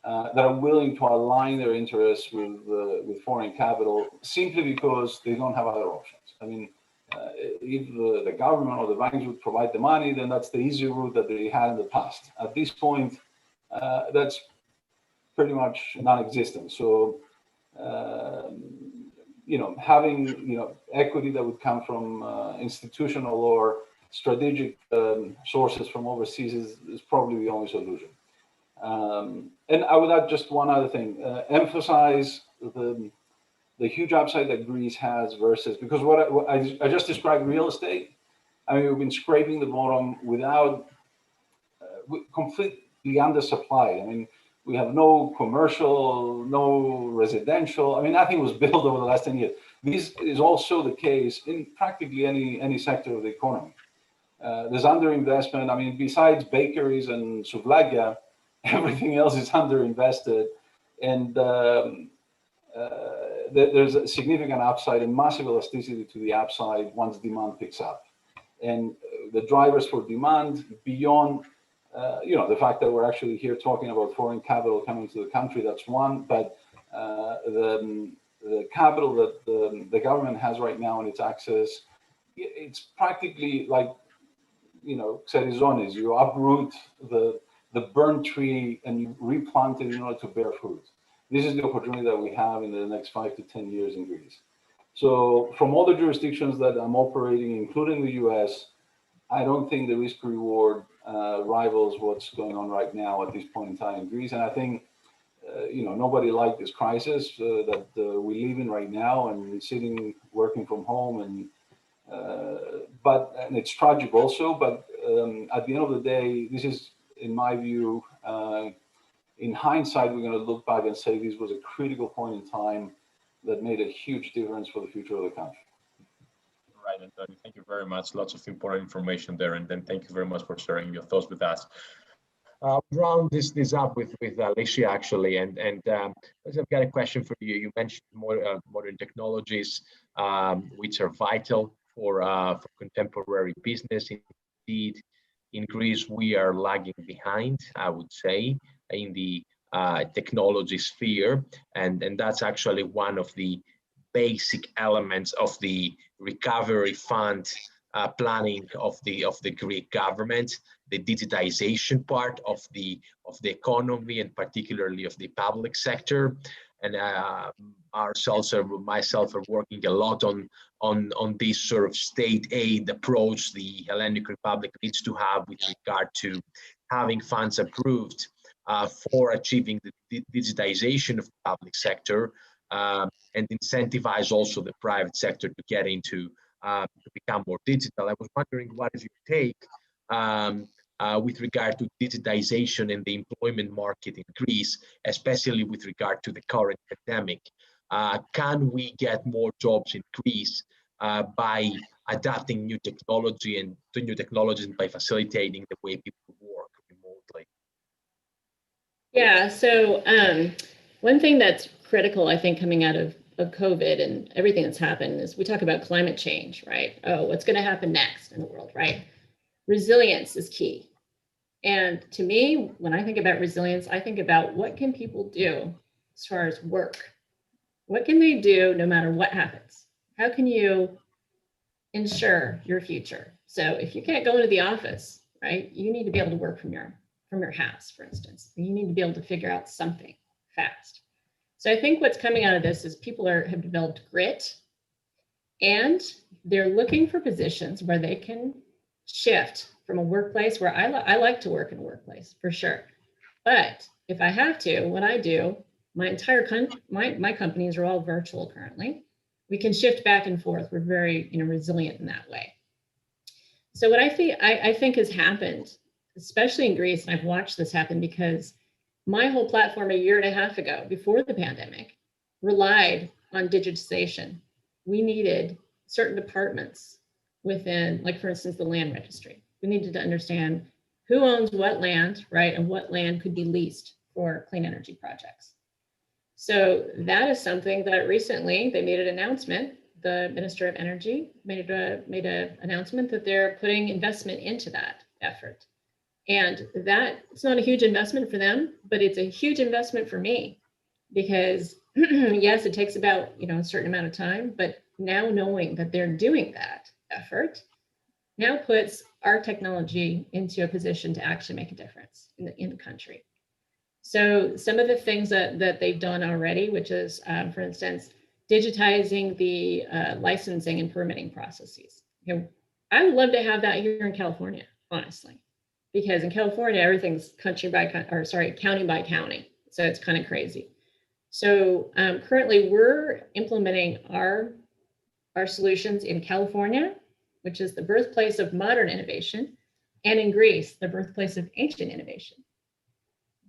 that are willing to align their interests with foreign capital simply because they don't have other options. I mean, if the government or the banks would provide the money, then that's the easy route that they had in the past. At this point, that's pretty much non-existent. So, having equity that would come from institutional or strategic sources from overseas is probably the only solution. And I would add just one other thing: emphasize the huge upside that Greece has versus, because what I just described real estate. I mean, we've been scraping the bottom without completely undersupplied. I mean, we have no commercial, no residential. I mean, nothing was built over the last 10 years. This is also the case in practically any sector of the economy. There's underinvestment. I mean, besides bakeries and souvlakia, everything else is underinvested. And there's a significant upside and massive elasticity to the upside once demand picks up. And the drivers for demand beyond, the fact that we're actually here talking about foreign capital coming to the country, that's one. But the capital that the government has right now in its access, it's practically like, xerizones. You uproot the burnt tree and you replant it in order to bear fruit. this is the opportunity that we have in the next 5 to 10 years in Greece. So from all the jurisdictions that I'm operating, including the US, I don't think the risk reward rivals what's going on right now at this point in time in Greece. And I think, nobody liked this crisis that we live in right now, and sitting, working from home, and it's tragic also. But at the end of the day, this is, in my view, in hindsight, we're going to look back and say this was a critical point in time that made a huge difference for the future of the country. Right, Antonio, thank you very much. Lots of important information there, and then thank you very much for sharing your thoughts with us. Round this up with Alysia, actually, and I've got a question for you. You mentioned modern technologies, which are vital for contemporary business. Indeed, in Greece, we are lagging behind, I would say, in the technology sphere, and that's actually one of the basic elements of the recovery fund planning of the Greek government, the digitization part of the economy, and particularly of the public sector. And myself are working a lot on this sort of state aid approach the Hellenic Republic needs to have with regard to having funds approved for achieving the digitization of the public sector, and incentivize also the private sector to get into to become more digital. I was wondering, what is your take with regard to digitization and the employment market in Greece, especially with regard to the current pandemic? Can we get more jobs in Greece by adapting new technology and by facilitating the way people work remotely? Yeah, so one thing that's critical, I think, coming out of COVID and everything that's happened is we talk about climate change, right? Oh, what's going to happen next in the world, right? Resilience is key. And to me, when I think about resilience, I think about what can people do as far as work? What can they do no matter what happens? How can you ensure your future? So if you can't go into the office, right, you need to be able to work from your house, for instance. You need to be able to figure out something fast. So I think what's coming out of this is people have developed grit, and they're looking for positions where they can shift from a workplace where I like to work in a workplace for sure. But if I have to, what I do, my entire my companies are all virtual currently. We can shift back and forth. We're very resilient in that way. So what I think has happened, especially in Greece, and I've watched this happen because my whole platform a year and a half ago, before the pandemic, relied on digitization. We needed certain departments within, like for instance, the land registry. We needed to understand who owns what land, right? And what land could be leased for clean energy projects. So that is something that recently they made an announcement. The Minister of Energy made an announcement that they're putting investment into that effort. And that, it's not a huge investment for them, but it's a huge investment for me because yes, it takes about, a certain amount of time, but now knowing that they're doing that effort now puts our technology into a position to actually make a difference in the country. So some of the things that they've done already, which is, for instance, digitizing the licensing and permitting processes. I would love to have that here in California, honestly. Because in California, everything's county by county. So it's kind of crazy. So currently we're implementing our solutions in California, which is the birthplace of modern innovation, and in Greece, the birthplace of ancient innovation.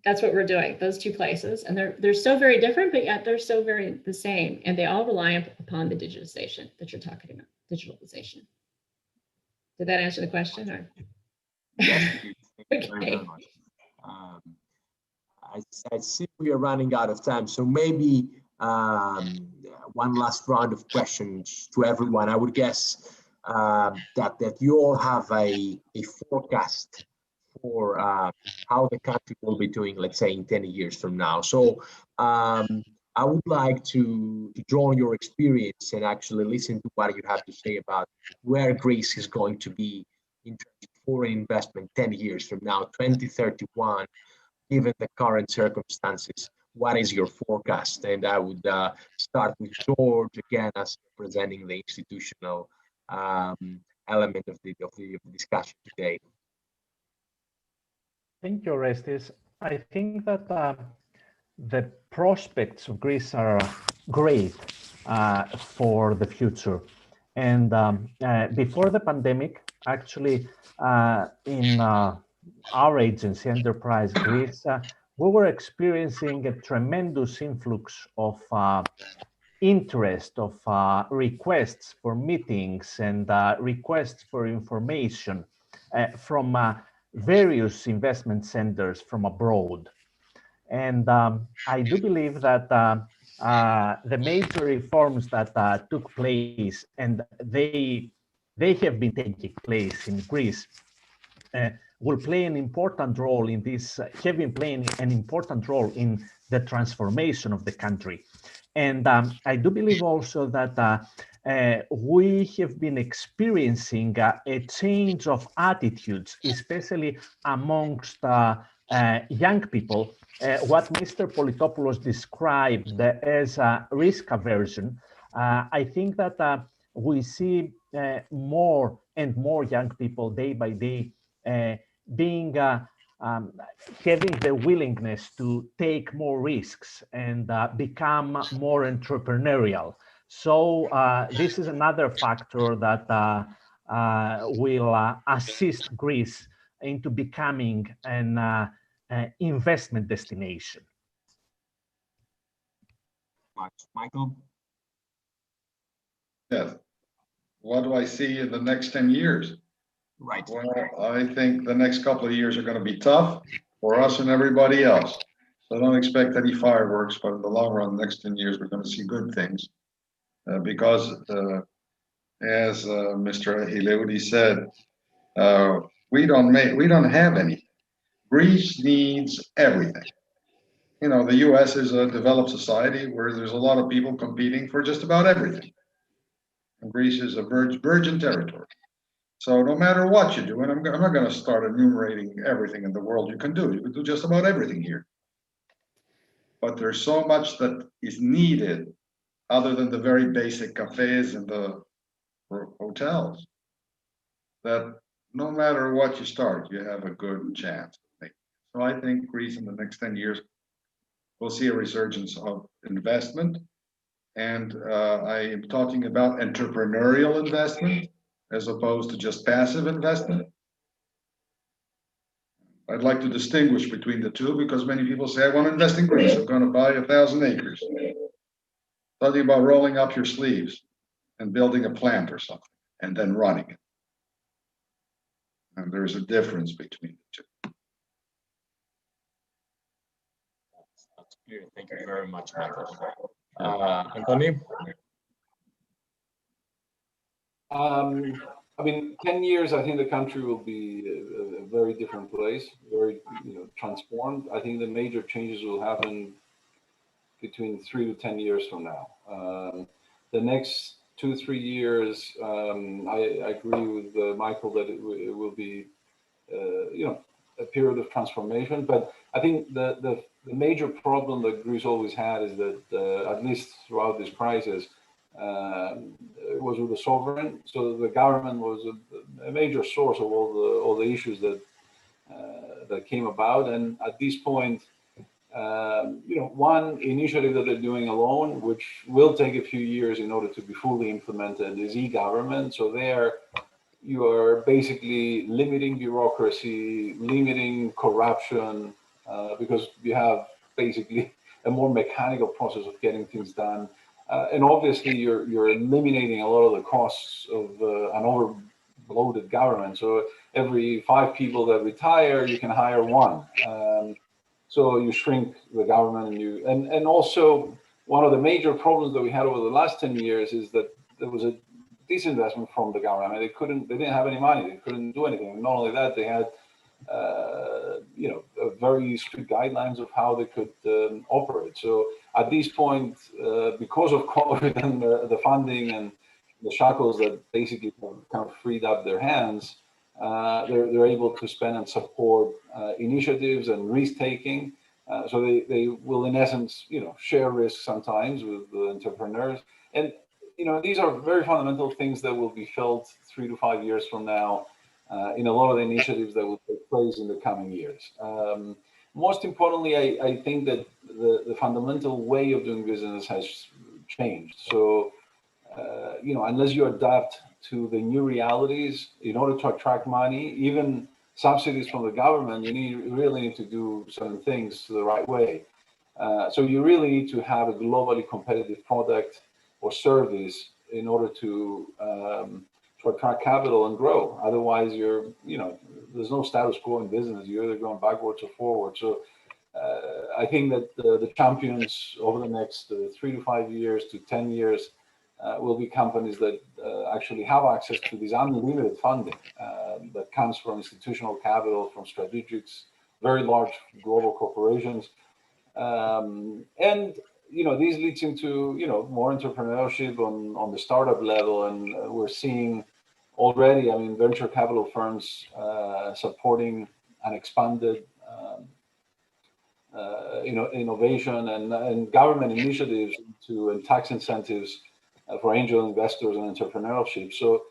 That's what we're doing, those two places. And they're so very different, but yet they're so very the same. And they all rely upon the digitization that you're talking about, digitalization. Did that answer the question? Or? Yes, Okay. very much. I see we are running out of time, so maybe one last round of questions to everyone. I would guess that you all have a forecast for how the country will be doing, let's say, in 10 years from now. So I would like to draw on your experience and actually listen to what you have to say about where Greece is going to be in terms of foreign investment 10 years from now, 2031, given the current circumstances. what is your forecast? And I would start with George again as representing the institutional element of the discussion today. Thank you, Orestis. I think that the prospects of Greece are great for the future. And before the pandemic, actually, in our agency, Enterprise Greece, we were experiencing a tremendous influx of interest, of requests for meetings and requests for information from various investment centers from abroad. And I do believe that the major reforms that took place, and they have been taking place in Greece, will play an important role in this, have been playing an important role in the transformation of the country. And I do believe also that we have been experiencing a change of attitudes, especially amongst young people, what Mr. Politopoulos described as risk aversion. I think that we see more and more young people day by day being having the willingness to take more risks and become more entrepreneurial. So this is another factor that will assist Greece into becoming an investment destination. Michael? Yes. What do I see in the next 10 years? Right. Well, I think the next couple of years are going to be tough for us and everybody else. So don't expect any fireworks, but in the long run, the next 10 years, we're going to see good things. Because as Mr. Achilleoudis said, we don't have anything. Greece needs everything. You know, the US is a developed society where there's a lot of people competing for just about everything. And Greece is a virgin territory. So no matter what you do, and I'm not going to start enumerating everything in the world you can do just about everything here. But there's so much that is needed other than the very basic cafes and the hotels that no matter what you start, you have a good chance. So I think Greece in the next 10 years will see a resurgence of investment. And I am talking about entrepreneurial investment as opposed to just passive investment. I'd like to distinguish between the two because many people say, I want to invest in Greece. I'm going to buy 1,000 acres. Talking about rolling up your sleeves and building a plant or something and then running it. And there's a difference between the two. That's clear. Thank you very much, Michael. Anthony? I mean, 10 years, I think the country will be a very different place, very, transformed. I think the major changes will happen between 3 to 10 years from now. The next 2-3 years, I agree with Michael that it will be, a period of transformation. But I think the major problem that Greece always had is that, at least throughout this crisis, it was with the sovereign. So the government was a major source of all the issues that came about. And at this point, one initiative that they're doing alone, which will take a few years in order to be fully implemented, is e-government. So there, you are basically limiting bureaucracy, limiting corruption, because you have basically a more mechanical process of getting things done. And obviously, you're eliminating a lot of the costs of an overloaded government. So every 5 people that retire, you can hire 1. So you shrink the government, and also one of the major problems that we had over the last 10 years is that there was a disinvestment from the government. I mean, they didn't have any money. They couldn't do anything. And not only that, they had very strict guidelines of how they could operate. So at this point, because of COVID and the funding and the shackles that basically kind of freed up their hands, they're able to spend and support initiatives and risk taking. So they will, in essence, share risk sometimes with the entrepreneurs. And, these are very fundamental things that will be felt 3 to 5 years from now in a lot of the initiatives that will take place in the coming years. Most importantly, I think that the fundamental way of doing business has changed. So, unless you adapt to the new realities in order to attract money, even subsidies from the government, you really need to do certain things the right way. So you really need to have a globally competitive product or service in order to attract capital and grow. Otherwise, there's no status quo in business. You're either going backwards or forward. So I think that the champions over the next 3 to 5 years to 10 years will be companies that actually have access to this unlimited funding that comes from institutional capital, from strategics, very large global corporations. And this leads into more entrepreneurship on the startup level, and we're seeing already, venture capital firms supporting an expanded innovation and government initiatives and tax incentives for angel investors and entrepreneurship. So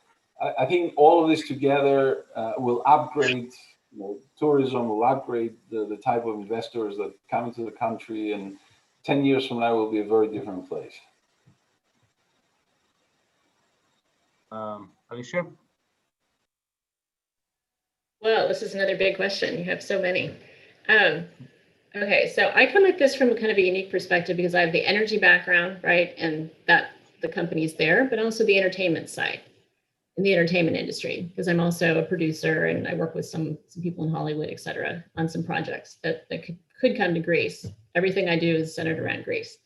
I think all of this together will upgrade tourism, will upgrade the type of investors that come into the country, and 10 years from now will be a very different place. Alysia? Well, this is another big question. You have so many. Okay, so I come at this from kind of a unique perspective because I have the energy background, right? And that the company's there, but also the entertainment side in the entertainment industry, because I'm also a producer and I work with some people in Hollywood, et cetera, on some projects that could come to Greece. Everything I do is centered around Greece.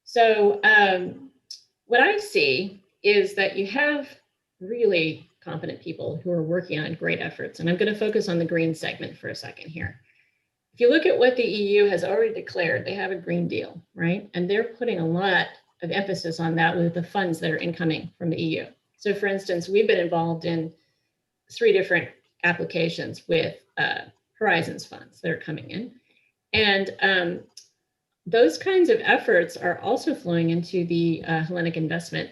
So what I see is that you have really competent people who are working on great efforts. And I'm going to focus on the green segment for a second here. If you look at what the EU has already declared, they have a Green Deal, right? And they're putting a lot of emphasis on that with the funds that are incoming from the EU. So for instance, we've been involved in 3 different applications with Horizons funds that are coming in. And those kinds of efforts are also flowing into the Hellenic Investment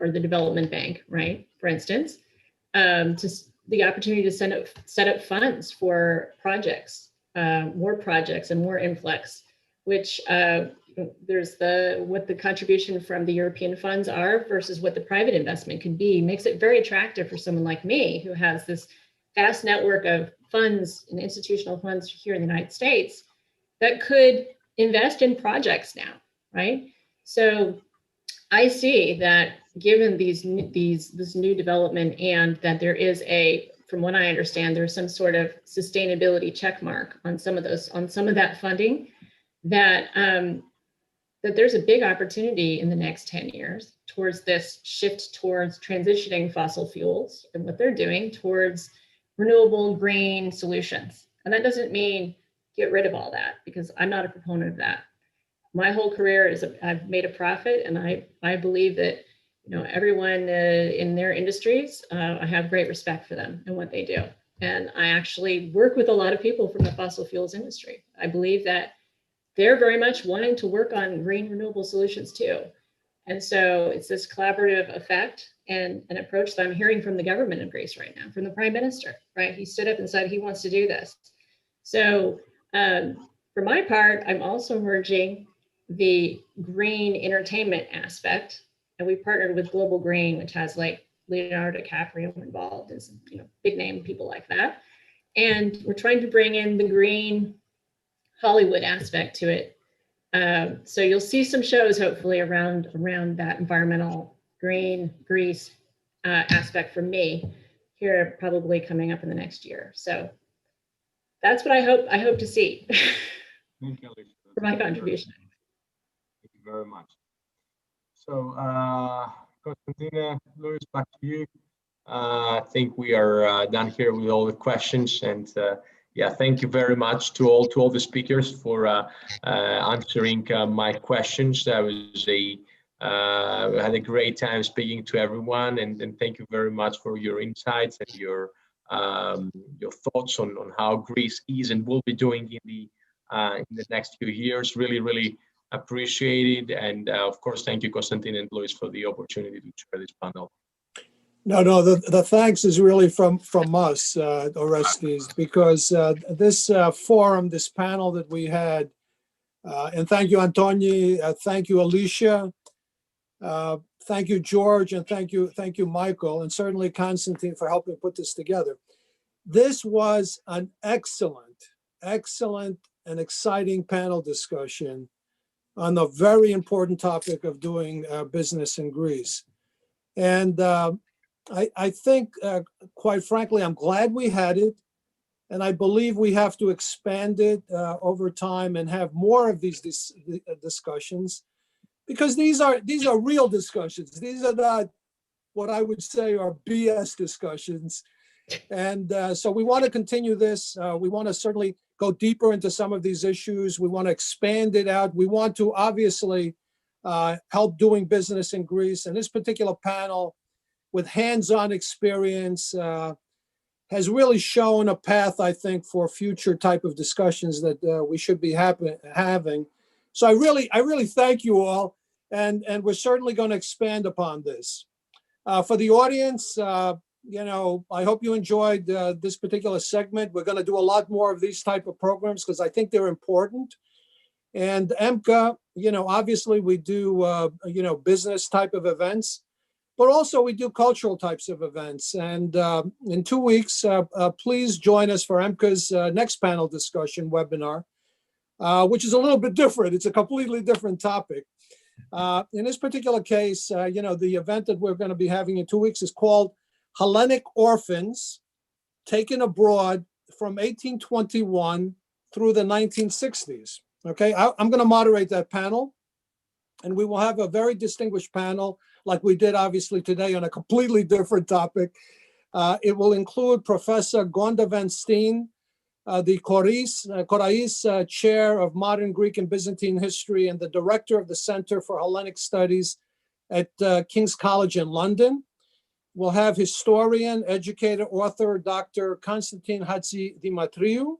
or the Development Bank, right? For instance, just the opportunity to set up funds for projects, more projects and more influx, which there's what the contribution from the European funds are versus what the private investment could be, makes it very attractive for someone like me who has this vast network of funds and institutional funds here in the United States that could invest in projects now, right? So I see that given this new development, and that there is from what I understand, there's some sort of sustainability check mark on some of that funding, that there's a big opportunity in the next 10 years towards this shift towards transitioning fossil fuels and what they're doing towards renewable green solutions. And that doesn't mean get rid of all that, because I'm not a proponent of that. My whole career I've made a profit, and I believe that everyone in their industries, I have great respect for them and what they do. And I actually work with a lot of people from the fossil fuels industry. I believe that they're very much wanting to work on green renewable solutions too. And so it's this collaborative effect and an approach that I'm hearing from the government of Greece right now, from the Prime Minister, right? He stood up and said he wants to do this. So for my part, I'm also merging the green entertainment aspect. And we partnered with Global Green, which has like Leonardo DiCaprio involved, and some, big name people like that. And we're trying to bring in the green Hollywood aspect to it. So you'll see some shows hopefully around that environmental green Greece aspect from me here, probably coming up in the next year. So that's what I hope to see for my contribution. Thank you very much. So, Constantina, Louis, back to you. I think we are done here with all the questions, and yeah, thank you very much to all the speakers for answering my questions. That was I had a great time speaking to everyone, and thank you very much for your insights and your thoughts on how Greece is and will be doing in the in the next few years. Really, really appreciate it. And of course, thank you, Konstantin and Luis, for the opportunity to chair this panel. No, the thanks is really from us, Orestis, because this forum, this panel that we had, and thank you, Antoni, thank you, Alysia, thank you, George, and thank you, Michael, and certainly Konstantin for helping put this together. This was an excellent and exciting panel discussion on the very important topic of doing business in Greece. And I think, quite frankly, I'm glad we had it. And I believe we have to expand it over time and have more of these discussions, because these are real discussions. These are not what I would say are BS discussions. And so we want to continue this. We want to certainly go deeper into some of these issues. We want to expand it out. We want to obviously help doing business in Greece. And this particular panel, with hands-on experience, has really shown a path, I think, for future type of discussions that we should be having. So I really thank you all, and we're certainly going to expand upon this. For the audience, I hope you enjoyed this particular segment. We're going to do a lot more of these type of programs because I think they're important. And EMBCA, obviously we do, business type of events, but also we do cultural types of events. And in 2 weeks, please join us for EMBCA's next panel discussion webinar, which is a little bit different. It's a completely different topic. In this particular case, the event that we're going to be having in 2 weeks is called Hellenic Orphans Taken Abroad from 1821 through the 1960s. Okay, I'm going to moderate that panel, and we will have a very distinguished panel like we did obviously today on a completely different topic. It will include Professor Gonda Van Steen, the Korais Chair of Modern Greek and Byzantine History and the Director of the Center for Hellenic Studies at King's College in London. We'll have historian, educator, author, Dr. Konstantin Hatzidimatriou,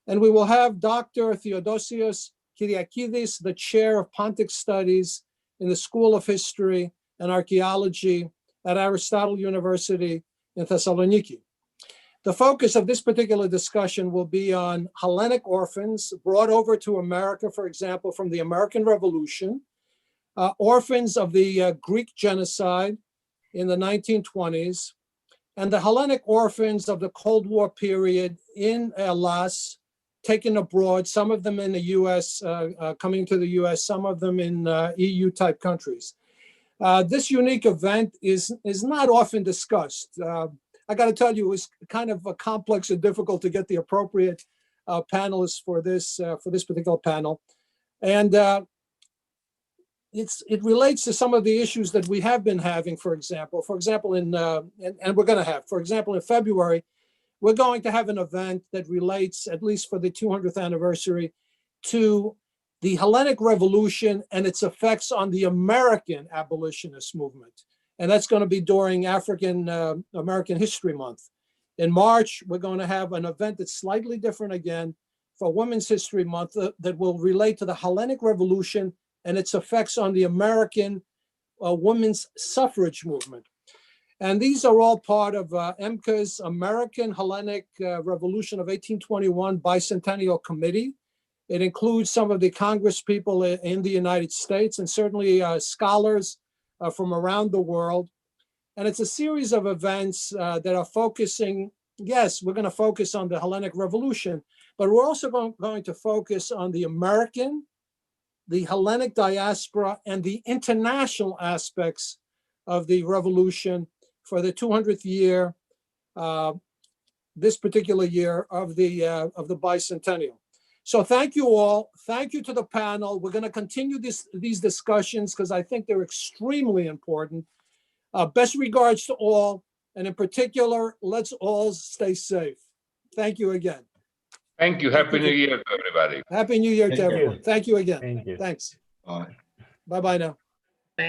and we will have Dr. Theodosios Kyriakidis, the Chair of Pontic Studies in the School of History and Archaeology at Aristotle University in Thessaloniki. The focus of this particular discussion will be on Hellenic orphans brought over to America, for example, from the American Revolution, orphans of the Greek genocide in the 1920s, and the Hellenic orphans of the Cold War period in Hellas, taken abroad, some of them in the US, coming to the US, some of them in EU type countries. This unique event is not often discussed. I got to tell you, it was kind of complex and difficult to get the appropriate panelists for this particular panel. And it relates to some of the issues that we have been having, for example, and we're going to have, for example, in February, we're going to have an event that relates, at least for the 200th anniversary, to the Hellenic Revolution and its effects on the American abolitionist movement. And that's going to be during African American History Month. In March, we're going to have an event that's slightly different again for Women's History Month that will relate to the Hellenic Revolution and its effects on the American women's suffrage movement. And these are all part of EMBCA's American Hellenic Revolution of 1821 Bicentennial Committee. It includes some of the Congress people in the United States and certainly scholars from around the world. And it's a series of events that are focusing, yes, we're going to focus on the Hellenic Revolution, but we're also going to focus on the American, the Hellenic diaspora, and the international aspects of the revolution for the 200th year, this particular year of the bicentennial. So thank you all. Thank you to the panel. We're going to continue these discussions because I think they're extremely important. Best regards to all, and in particular, let's all stay safe. Thank you again. Thank you. Happy New Year to everybody. Happy New Year to everyone. Thank you again. Thank you. Thanks. Bye. Bye-bye now.